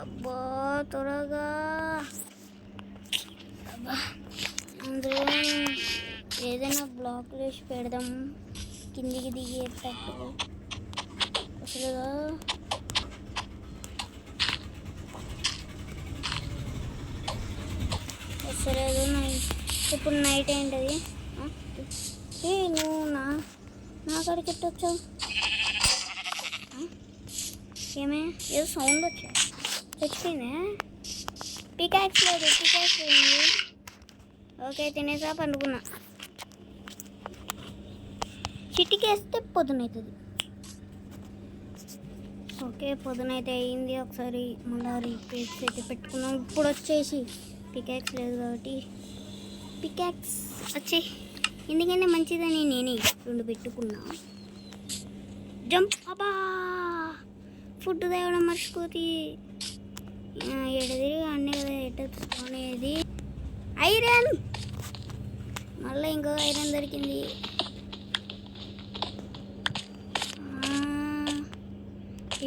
అబ్బా, త్వరగా. అందులో ఏదైనా బ్లాక్ వేసి పెడదాం, కిందికి దిగేటట్టు. అసలుగా వస్తలేదు. ఇప్పుడు నైట్ ఏంటది? నువ్వు నా కాడికి ఎట్టొచ్చావు? ఏమే ఏదో సౌండ్ వచ్చా? చచ్చిపోయిందా? పికాక్స్ లేదు. ఓకే, తినేసా పండుకున్నా. చిటికేస్తే పొద్దునవుతుంది. ఓకే, పొద్దునైతే అయింది. ఒకసారి మళ్ళీ రీప్లేస్ అయితే పెట్టుకున్నాం. ఇప్పుడు వచ్చేసి పికాక్స్ లేదు కాబట్టి పికాక్స్ వచ్చి ఎందుకంటే మంచిదని నేనే 2 పెట్టుకున్నా. జంప్. అబ్బా, ఫుడ్ తేవడం మర్చిపోతే. ఎడది అన్నీ కదా ఎట్టనేది. ఐరన్, మళ్ళీ ఇంకో ఐరన్ దొరికింది.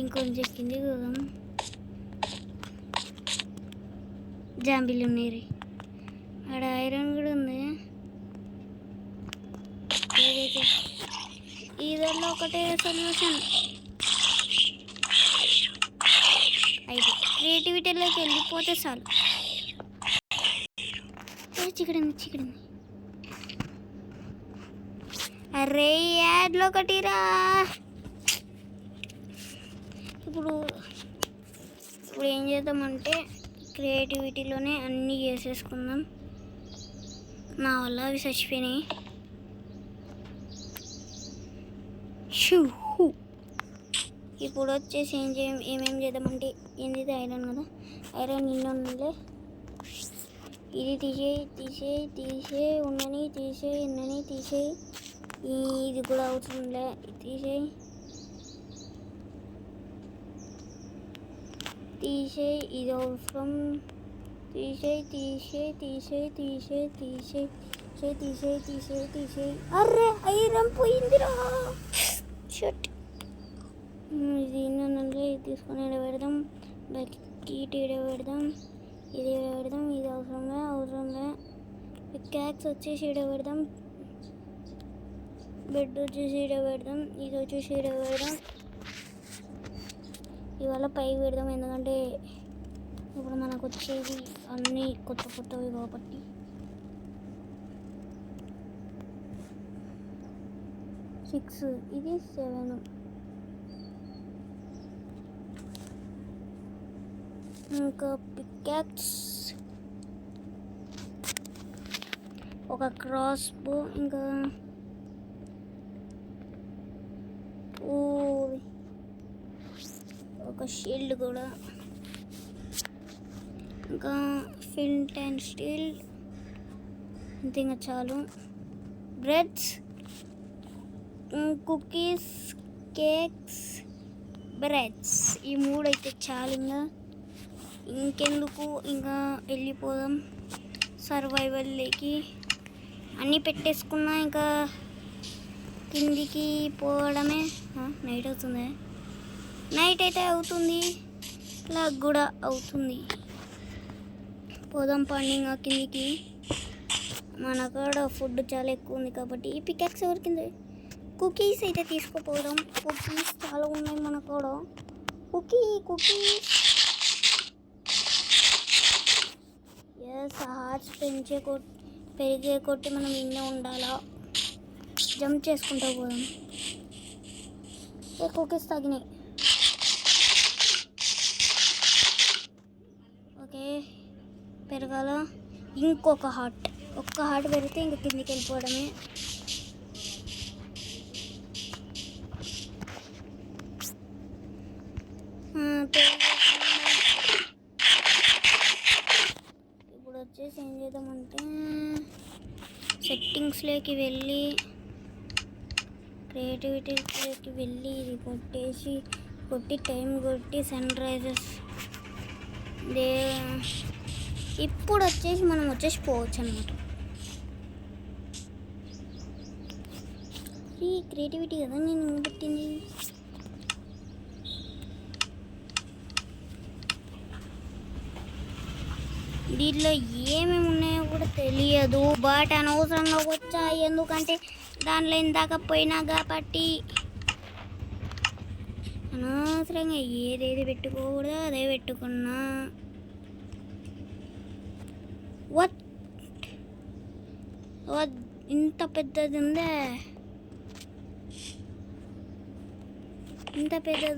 ఇంకొంచెం కింది కదా జాంబీలు ఉన్నాయి. ఆడ ఐరన్ కూడా ఉంది. ఇదల్లో ఒకటే సొల్యూషన్. అయితే క్రియేటివిటీలోకి వెళ్ళిపోతే చాలు. చికెన్. అరే, యాడ్లో ఒకటిరా. ఇప్పుడు ఏం చేద్దామంటే క్రియేటివిటీలోనే అన్నీ చేసేసుకుందాం. నా వల్ల అవి చచ్చిపోయినాయి. ఇప్పుడు వచ్చేసి ఏమేం చేద్దామంటే ఏంది ఐరన్ కదా, ఐరన్ ఇన్నోన్లే ఇది తీసే ఉన్నని తీసే ఇది కూడా అవసరంలే తీసే ఇది అవసరం తీసే అర్రే ఐరన్ పోయిందిరా షట్. ఇది ఇన్నోన్లే ఇది తీసుకొని పెడదాం, బకెట్ పెడదాం, ఇది పెడదాం, ఇది అవసరంలే పికాక్స్ వచ్చేసి పెడదాం, బెడ్ వచ్చేసి పెడదాం, ఇది వచ్చేసి పెడదాం, ఇవాళ పైకి పెడదాం ఎందుకంటే ఇప్పుడు మనకు వచ్చేది అన్నీ కొత్తవి కాబట్టి. సిక్స్ ఇది 7 ఇంకా పికాక్స్ ఒక క్రాస్ బో ఇంకా ఒక షీల్డ్ కూడా ఇంకా ఫ్లింట్ అండ్ స్టీల్ అంతే ఇంకా చాలు. బ్రెడ్స్, కుకీస్, కేక్స్, బ్రెడ్స్ ఈ 3 అయితే చాలు. ఇంకెందుకు ఇంకా వెళ్ళిపోదాం సర్వైవల్లోకి. అన్నీ పెట్టేసుకున్నా ఇంకా కిందికి పోవడమే. నైట్ అవుతుంది, నైట్ అయితే అవుతుంది, లాగ్ కూడా అవుతుంది. పోదాం పండింగ్ కిందికి. మన కాడ ఫుడ్ చాలా ఎక్కువ ఉంది కాబట్టి ఈ పికాక్స్ ఎవరికింది. కుకీస్ అయితే తీసుకుపోదాం, కుకీస్ చాలా ఉన్నాయి మన కాడ. కుకీస్ హార్ట్స్ పెరిగే కొట్టి మనం ఇన్నే ఉండాలా. జంప్ చేసుకుంటూ పోదాం. కుకీస్ తగినాయి. ఓకే పెరగాల. ఇంకొక హార్ట్, ఒక్క హార్ట్ పెరిగితే ఇంక కిందికి వెళ్ళిపోవడమే. ఇప్పుడు వచ్చేసి ఏం చేద్దామంటే సెట్టింగ్స్లోకి వెళ్ళి క్రియేటివిటీలోకి వెళ్ళి ఇది కొట్టి టైం కొట్టి సన్ రైజెస్ ఇప్పుడు వచ్చేసి మనం పోవచ్చు అన్నమాట. ఈ క్రియేటివిటీ కదా నేను పెట్టింది. దీంట్లో ఏమేమి ఉన్నాయో కూడా తెలియదు, బట్ అనవసరంగా వచ్చాయి ఎందుకంటే దాంట్లో ఇందాక పోయినా కాబట్టి. అనవసరంగా ఏదేది పెట్టుకోకూడదు అదే పెట్టుకున్నా. ఇంత పెద్దది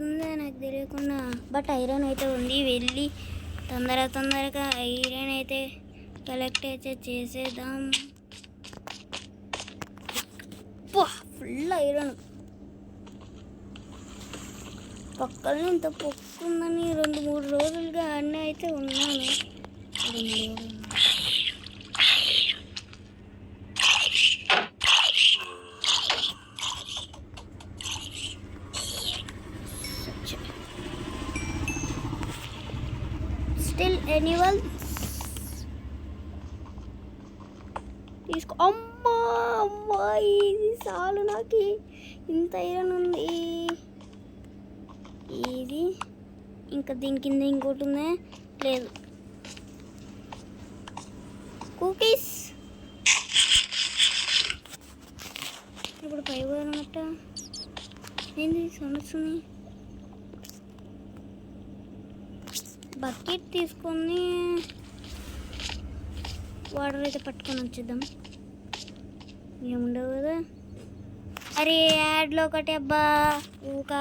ఉందే, నాకు తెలియకుండా. బట్ ఐరన్ అయితే ఉంది, వెళ్ళి తొందరగా ఐరన్ అయితే కలెక్ట్ అయితే చేసేద్దాం. ఫుల్ ఐరన్ పక్కన ఇంత పొక్కుందని 2-3 రోజులుగా అన్నీ అయితే ఉన్నాను. స్టిల్ ఎనివల్ తీసుకో. అమ్మా ఇది చాలు, నాకు ఇంత ఐరన్ ఉంది. ఇది ఇంకా దీని కింద ఇంకోటి ఉందా లేదు. కుకీస్ ఇప్పుడు పై పోయానమాట. ఏంది సౌండ్ వస్తుంది? బకెట్ తీసుకొని వాటర్ అయితే పట్టుకొని వచ్చేద్దాం. ఏముండవు కదా. అరే యాడ్లో ఒకటి అబ్బా ఊకా.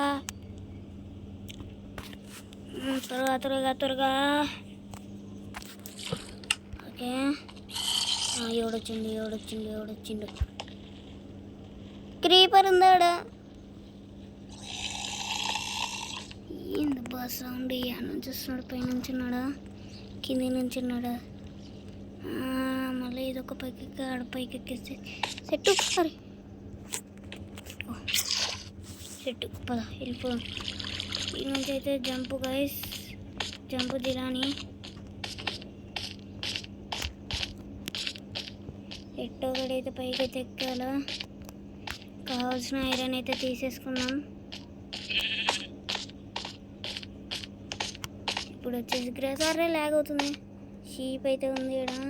త్వరగా ఓకే. ఎవడొచ్చిండు. క్రీపర్ ఉందాడ. బస్ సౌండ్ నుంచి వస్తున్నాడు, పై నుంచి ఉన్నాడా కింది నుంచి ఉన్నాడా? మళ్ళీ ఇదొక పైకి ఆడ పైకి ఎక్కిస్తే సెట్ ఒకసారి సెట్ పద వెళ్ళిపోదాం. ఈ నుంచి అయితే జంపు గైస్, జంపు జిలాని ఎట్టో అయితే పైకి అయితే ఎక్కాలా. కావాల్సిన ఐరన్ అయితే తీసేసుకున్నాం. ఇప్పుడు వచ్చేసి గ్రాసరే లాగ్ అవుతుంది. షీప్ అయితే ఉంది ఇక్కడ.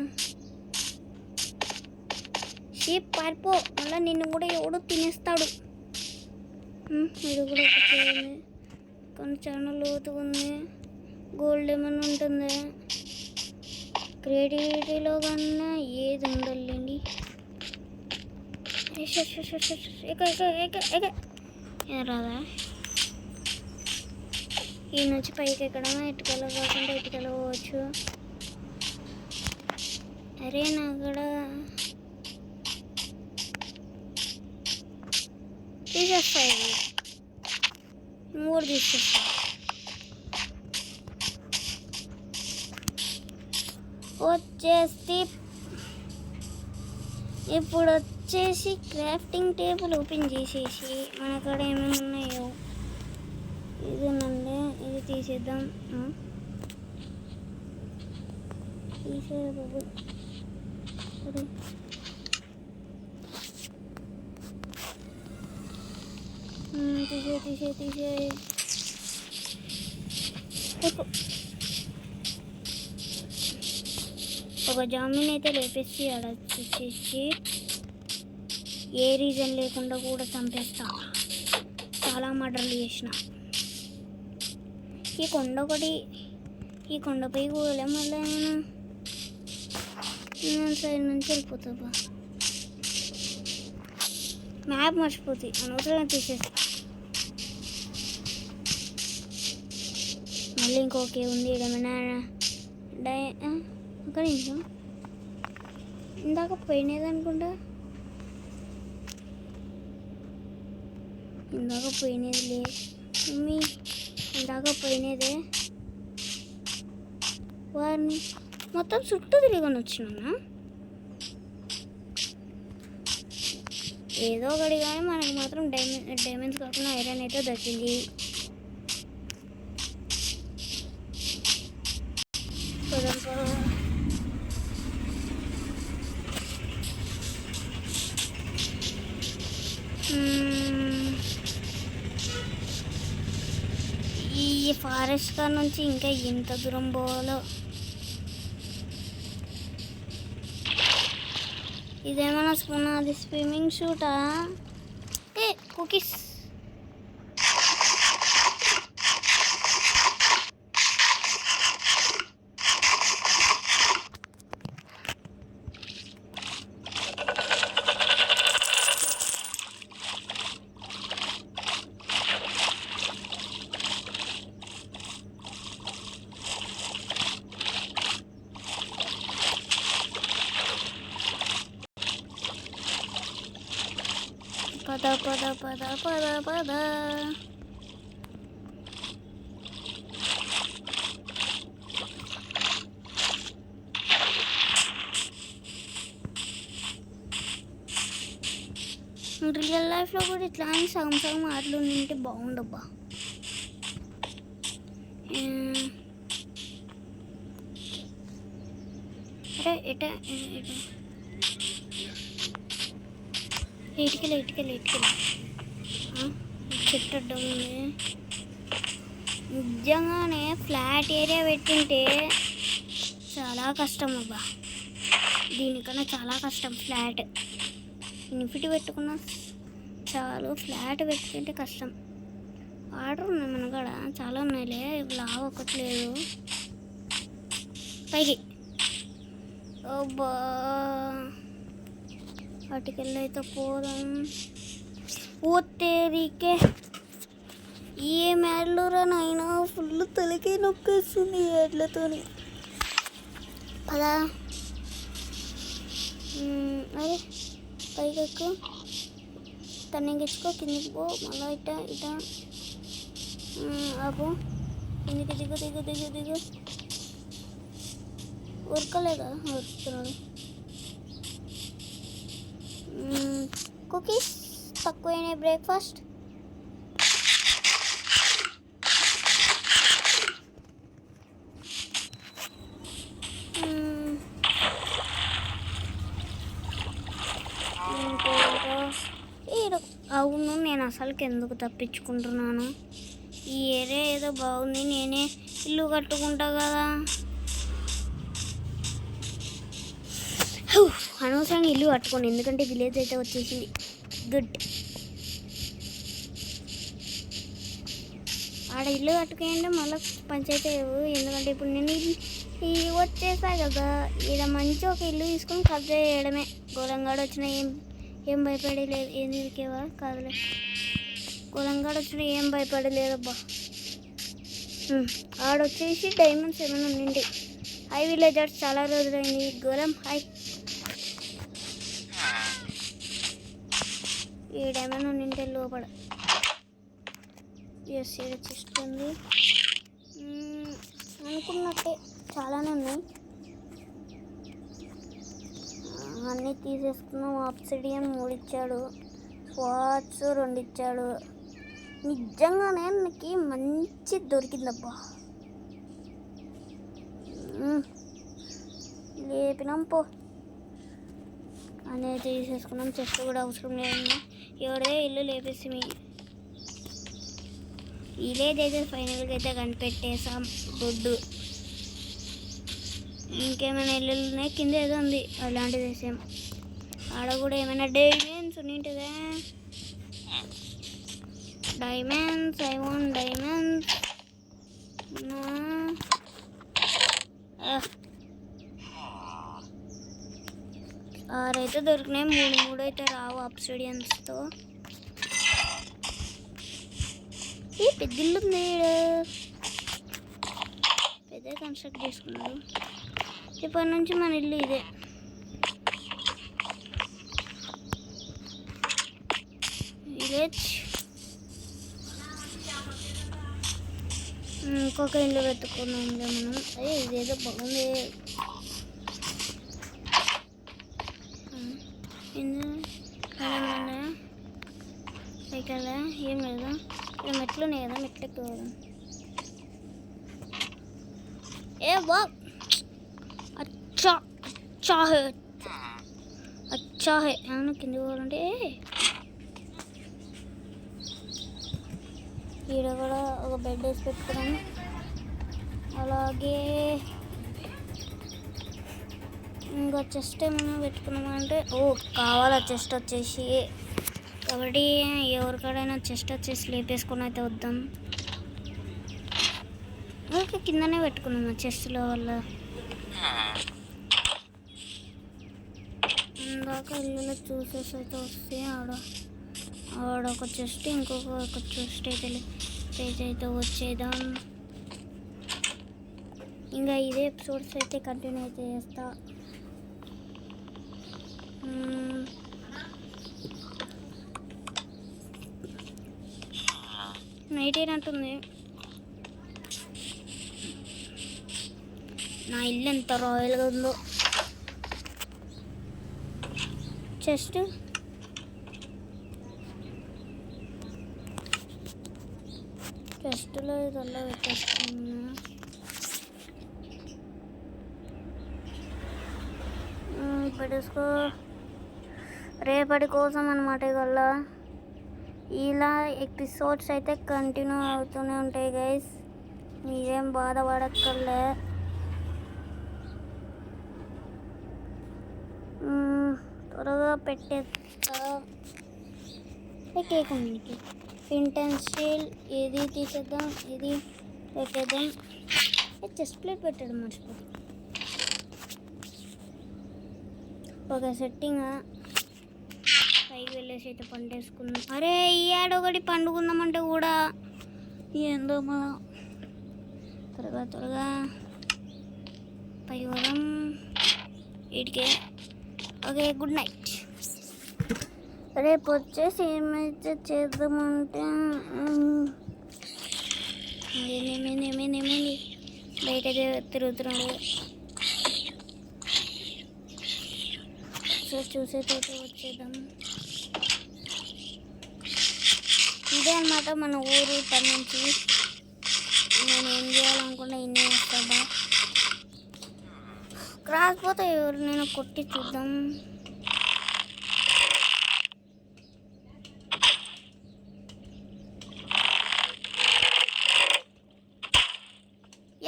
షీప్ పారిపో, మళ్ళీ నిన్ను కూడా ఎవడో తినేస్తాడు. ఇది కూడా ఒకటి కానీ చాలా లోతుగా ఉంది. గోల్డ్ ఏమైనా ఉంటుందా? క్రియేటివిటీలో కన్నా ఏది ఉండాలండి. రాదా ఈ నుంచి పైకి ఎక్కడమా, ఇటుకలో కాకుండా ఇటుకలో పోవచ్చు. అరే నా కూడా తీసేస్తాయి, మూడు తీసేస్తా. వచ్చేసి ఇప్పుడు వచ్చేసి క్రాఫ్టింగ్ టేబుల్ ఓపెన్ చేసేసి మన కాడ ఏమేమి ఉన్నాయో ఇదేనండి, ఇది తీసేద్దాం. తీసే బాబు, తీసే తీసే తీసే ఒక జామీన్ అయితే లేపేసి అడచేసి ఏ రీజన్ లేకుండా కూడా చంపేస్తా. చాలా మర్డర్లు చేసిన. ఈ కొండ ఒకటి, ఈ కొండపై కూడా మళ్ళీ నేను సైడ్ నుంచి వెళ్ళిపోతా. మ్యాప్ మర్చిపోతాయి, అనవసరంగా తీసేస్తా. మళ్ళీ ఇంకొకే ఉంది ఏమైనా ఒక నిమిషం, ఇందాక పోయినది అనుకుంటా. ఇందాక పోయినది లే మమ్మీ, ఇందాక పోయినదే. వారిని మొత్తం చుట్టూ తిరిగి వచ్చినా ఏదో ఒకటి, కానీ మనకు మాత్రం డైమండ్స్ కాకుండా ఐరన్ అయితే దక్కింది. ఈ ఫారెస్ట్ కాడ నుంచి ఇంకా ఎంత దూరం పోవాలో. ఇదేమైనా స్పూన్, అది స్విమ్మింగ్ షూటా? ఏ కుకీస్ పద పద పద పద పద. రియల్ లైఫ్లో కూడా ఇట్లాంటి సగం సగం ఆటలు ఉంటే బాగుండబ్బా. అరే ఎట ఇటుకెళ్ళి చెట్టు అడ్డం ఉంది. నిజంగానే ఫ్లాట్ ఏరియా పెట్టింటే చాలా కష్టం అబ్బా, దీనికన్నా చాలా కష్టం. ఫ్లాట్ ఇన్ఫిటి పెట్టుకున్నా చాలు, ఫ్లాట్ పెట్టుకుంటే కష్టం. ఆర్డర్ ఉన్నాయి మన కాడ, చాలా ఉన్నాయిలే, లావ్ ఒకటి లేదు. పైకి అబ్బా, వాటికెళ్ళి అయితే పోదాం. ఓతేరికే ఏ మ్యాడ్లోరా నాయనా, ఫుల్ తలకే నొక్కేస్తుంది ఎడ్లతోని. పదా అరే పైకి ఎక్కువ టర్నింగ్ ఇచ్చుకో, కిందికి పో, మళ్ళీ ఇట ఆపు. ఇందుకు దిగు దిగు దిగు దిగు. ఉరకలేదా? ఉరుకుతున్నాడు. కుకీస్ తక్కువైనాయి. బ్రేక్ఫాస్ట్ అవును. నేను అసలుకి ఎందుకు తప్పించుకుంటున్నాను? ఈ ఏరియా ఏదో బాగుంది, నేనే ఇల్లు కట్టుకుంటా కదా. అనవసరంగా ఇల్లు కట్టుకోండి, ఎందుకంటే విలేజ్ అయితే వచ్చేసింది. గుడ్. ఆడ ఇల్లు కట్టుకోండి, మళ్ళీ పంచాయతీ ఎందుకంటే ఇప్పుడు నేను వచ్చేసా కదా. ఈడ మంచి ఒక ఇల్లు తీసుకొని కబ్జా చేయడమే. గోలంగాడు వచ్చిన ఏం భయపడలేదు. ఏం తిరిగేవా కాదులే. గోలంగాడు వచ్చిన ఏం భయపడలేదబ్బా. ఆడొచ్చేసి డైమండ్స్ ఏమైనా ఉండింది. హై విలేజర్స్, చాలా రోజులైంది. Golem hi. ఈ డైమండ్ ఉండింటే లోపల ఎస్ ఈడ చేస్తుంది. అనుకున్నట్టే చాలానే ఉన్నాయి. అన్నీ తీసేసుకున్నాం. ఆబ్సిడియన్ 3 ఇచ్చాడు, స్వాట్స్ 2 ఇచ్చాడు. నిజంగానే నాకు మంచి దొరికిందబ్బా. లేపినాం పో అనేది తీసేసుకున్నాం. చెస్ట్ కూడా అవసరం లేదు. ఎవడే ఇల్లు లేపేసి విలేజ్ అయితే ఫైనల్గా అయితే కనిపెట్టేసాం. గుడ్డు. ఇంకేమైనా ఇల్లు ఉన్నాయి కింద ఏదో ఉంది, అలాంటిది వేసాం. ఆడ కూడా ఏమైనా డైమండ్స్ ఉన్నింటిదా? Diamonds, I want diamonds. 6 అయితే దొరికినాయి, 3 అయితే రావు అబ్సిడియన్స్తో. ఈ పెద్ద ఇల్లు ఉంది, పెద్ద కన్స్ట్రక్ట్ చేసుకున్నాడు. ఇప్పటి నుంచి మన ఇల్లు ఇదే. విలేజ్. ఇంకొక ఇల్లు వెతుక్కున్నాంలే మనం. అదే ఇదేదో బాగుంది. సైకిల్ ఏం లేదా? ఇక్కడ మెట్లు ఉన్నాయి కదా, మెట్లు ఎక్కువ. ఏ వా అచ్చా హే అవును. కింద పోవాలంటే ఈడ కూడా ఒక బెడ్ వేసి పెట్టుకున్నాను. అలాగే ఇంకా చెస్ట్ ఏమైనా పెట్టుకున్నామంటే కావాలా చెస్ట్ వచ్చేసి. కాబట్టి ఎవరికాడైనా చెస్ట్ వచ్చేసి లేపేసుకొని అయితే వద్దాం. ఓకే, కిందనే పెట్టుకున్నాము చెస్ట్లో వల్ల. ఇందాక ఇల్లులో చూసేసి అయితే వస్తే ఆడొక చెస్ట్, ఇంకొక చెస్ట్ అయితే పేజ్ అయితే వచ్చేద్దాం. ఇంకా ఇదే ఎపిసోడ్స్ అయితే కంటిన్యూ అయితే చేస్తా. నైట్ అయినట్టుంది. నా ఇల్లు ఎంత రాయల్గా ఉందో. చెస్ట్లో ఇదల్లా పెట్టేసుకున్నా. పెట్టేసుకో. రేపటి కోసం అన్నమాట. ఇవల్ల ఇలా ఎపిసోడ్స్ అయితే కంటిన్యూ అవుతూనే ఉంటాయి గైస్, మీరేం బాధపడక్కర్లే. త్వరగా పెట్టేస్తా. కేక్ ఉంది. ఇంటెన్సిల్ ఏది తీసేద్దాం, ఇది పెట్టేద్దాం. చెస్ట్ ప్లేట్ పెట్టడం మర్చిపోతుంది. ఒక సెట్టింగ్ పైకి వెళ్ళేసి అయితే పండేసుకుందాం. అరే ఈ ఏడొకటి పండుకుందామంటే కూడా ఏందో మా త్వరగా పైకి పోదాం. వీటికే ఓకే. Good night. రేపు వచ్చేసి ఏమైతే చేద్దామంటే ఏమైంది బయట తిరుగుతున్నాడు. సో చూసేటట్టు వచ్చేద్దాం. ఇదే అన్నమాట మన ఊరు. ఇప్పటి నుంచి నేను ఏం చేయాలనుకున్నా ఇన్ని వస్తుందా రాకపోతే ఎవరు నేను కొట్టి చూద్దాం.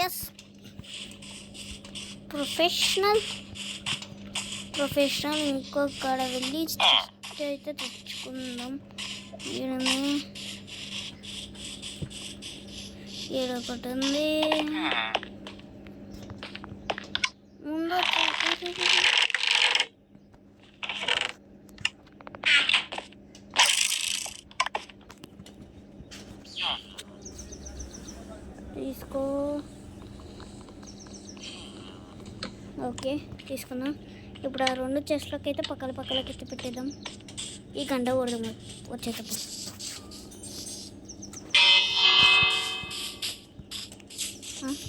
ఎస్ ప్రొఫెషనల్ ఇంకొకడ వెళ్ళి అయితే తెచ్చుకుందాం. ఈడొకటి ఉంది. ముందు తీసుకో. ఓకే తీసుకున్నా. ఇప్పుడు ఆ 2 చెస్ట్లకి అయితే పక్కలకి ఎత్తి పెట్టేద్దాం. ఈ గంట కొడదాం వచ్చేటప్పుడు.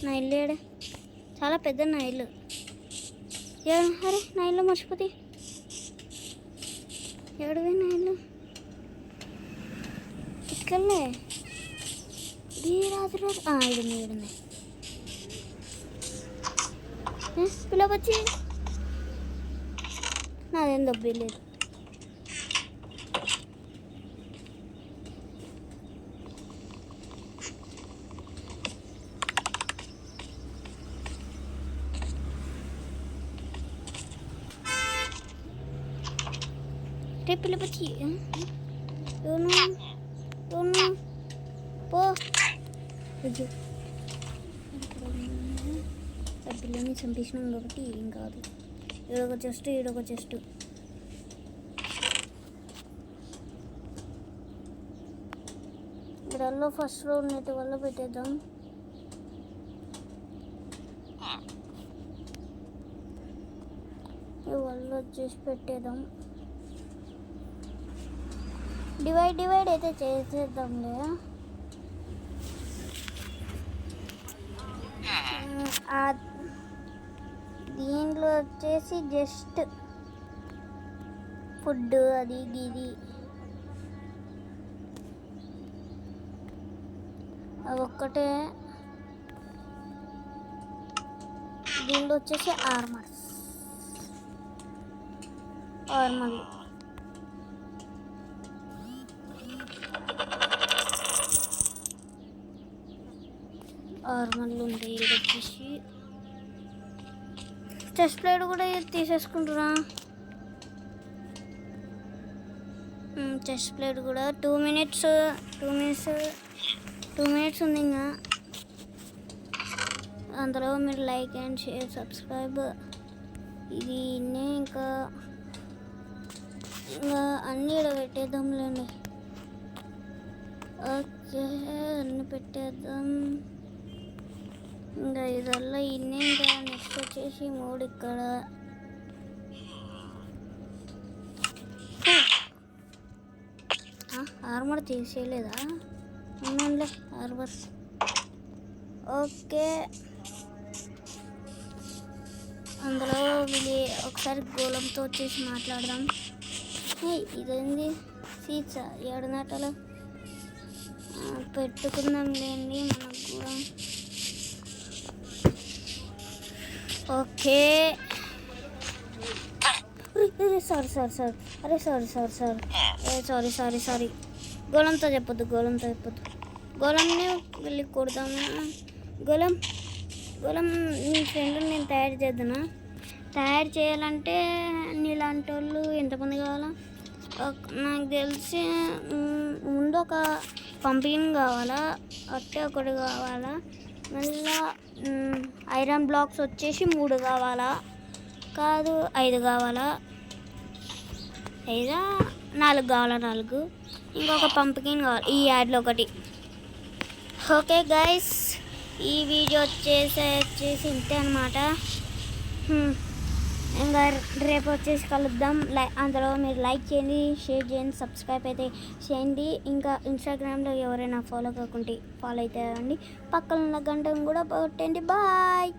నా ఇల్లు ఏడే? చాలా పెద్ద నా ఇల్లు. అరే నా ఇల్లు మర్చిపోతే ఏడవే నా ఇల్లు ఇటుకెళ్ళే రాజు ఈడున్నాయి. పిల్లకొచ్చి నాదేం దొబ్బలేదు. రేపు పిల్లపచ్చి పో పిల్లని చంపేసినాం కాబట్టి ఏం కాదు. ఈడొక చెస్ట్ ఇక్కడల్లో ఫస్ట్ లో ఉన్నట్టు వల్ల పెట్టేద్దాం. ఇవల్ల వచ్చేసి పెట్టేద్దాం. డివైడ్ అయితే చేసేద్దాంలే. దీంట్లో వచ్చేసి జస్ట్ ఫుడ్ అది గిది అదొక్కటే. దీంట్లో వచ్చేసి ఆర్మర్లు ఉంటాయి. ఇది వచ్చేసి చెస్ట్ ప్లేట్ కూడా తీసేసుకుంటున్నా. చెస్ట్ ప్లేట్ కూడా 2 మినిట్స్ ఉంది. ఇంకా అందులో మీరు లైక్ అండ్ షేర్ సబ్స్క్రైబ్ ఇది ఇంకా అన్నీ ఇక్కడ పెట్టేద్దాంలేండి. ఓకే అన్నీ పెట్టేద్దాం. ఇంకా ఇదల్లా ఇన్ని. ఇంకా నెక్స్ట్ వచ్చేసి 3 ఇక్కడ. ఆర్మర్ తీసేయలేదా? అవునండి ఆర్మర్. ఓకే అందులో వీళ్ళు ఒకసారి గోళంతో వచ్చేసి మాట్లాడదాం. ఇదేంది సీట్సా? 7 నాటలు పెట్టుకుందాం లేండి మనకు కూడా. ఓకే సారీ గోళంతో చెప్పొద్దు. గోళంని వెళ్ళి కొడదాము. గోళం నీ ఫ్రెండ్ నేను తయారు చేద్దానా? తయారు చేయాలంటే నీలాంటి వాళ్ళు ఎంతమంది కావాలా? నాకు తెలిసి ముందు ఒక పంపింగ్ కావాలా, అట్టే ఒకటి కావాలా, మళ్ళీ ఐరన్ బ్లాక్స్ వచ్చేసి 3 కావాలా, కాదు 5 కావాలా, 4 కావాలా, 4. ఇంకొక పంపింగ్ కావాలి ఈ యాడ్లో ఒకటి. ఓకే గైస్ ఈ వీడియో వచ్చేసి ఇంతే అనమాట. ఇంకా రేపు వచ్చేసి కలుద్దాం. అందులో మీరు లైక్ చేయండి, షేర్ చేయండి, సబ్స్క్రైబ్ అయితే చేయండి. ఇంకా ఇన్స్టాగ్రామ్లో ఎవరైనా ఫాలో కాకుంటే ఫాలో అయితే అండి. పక్కన ఉన్న గంటను కూడా కొట్టండి. బాయ్.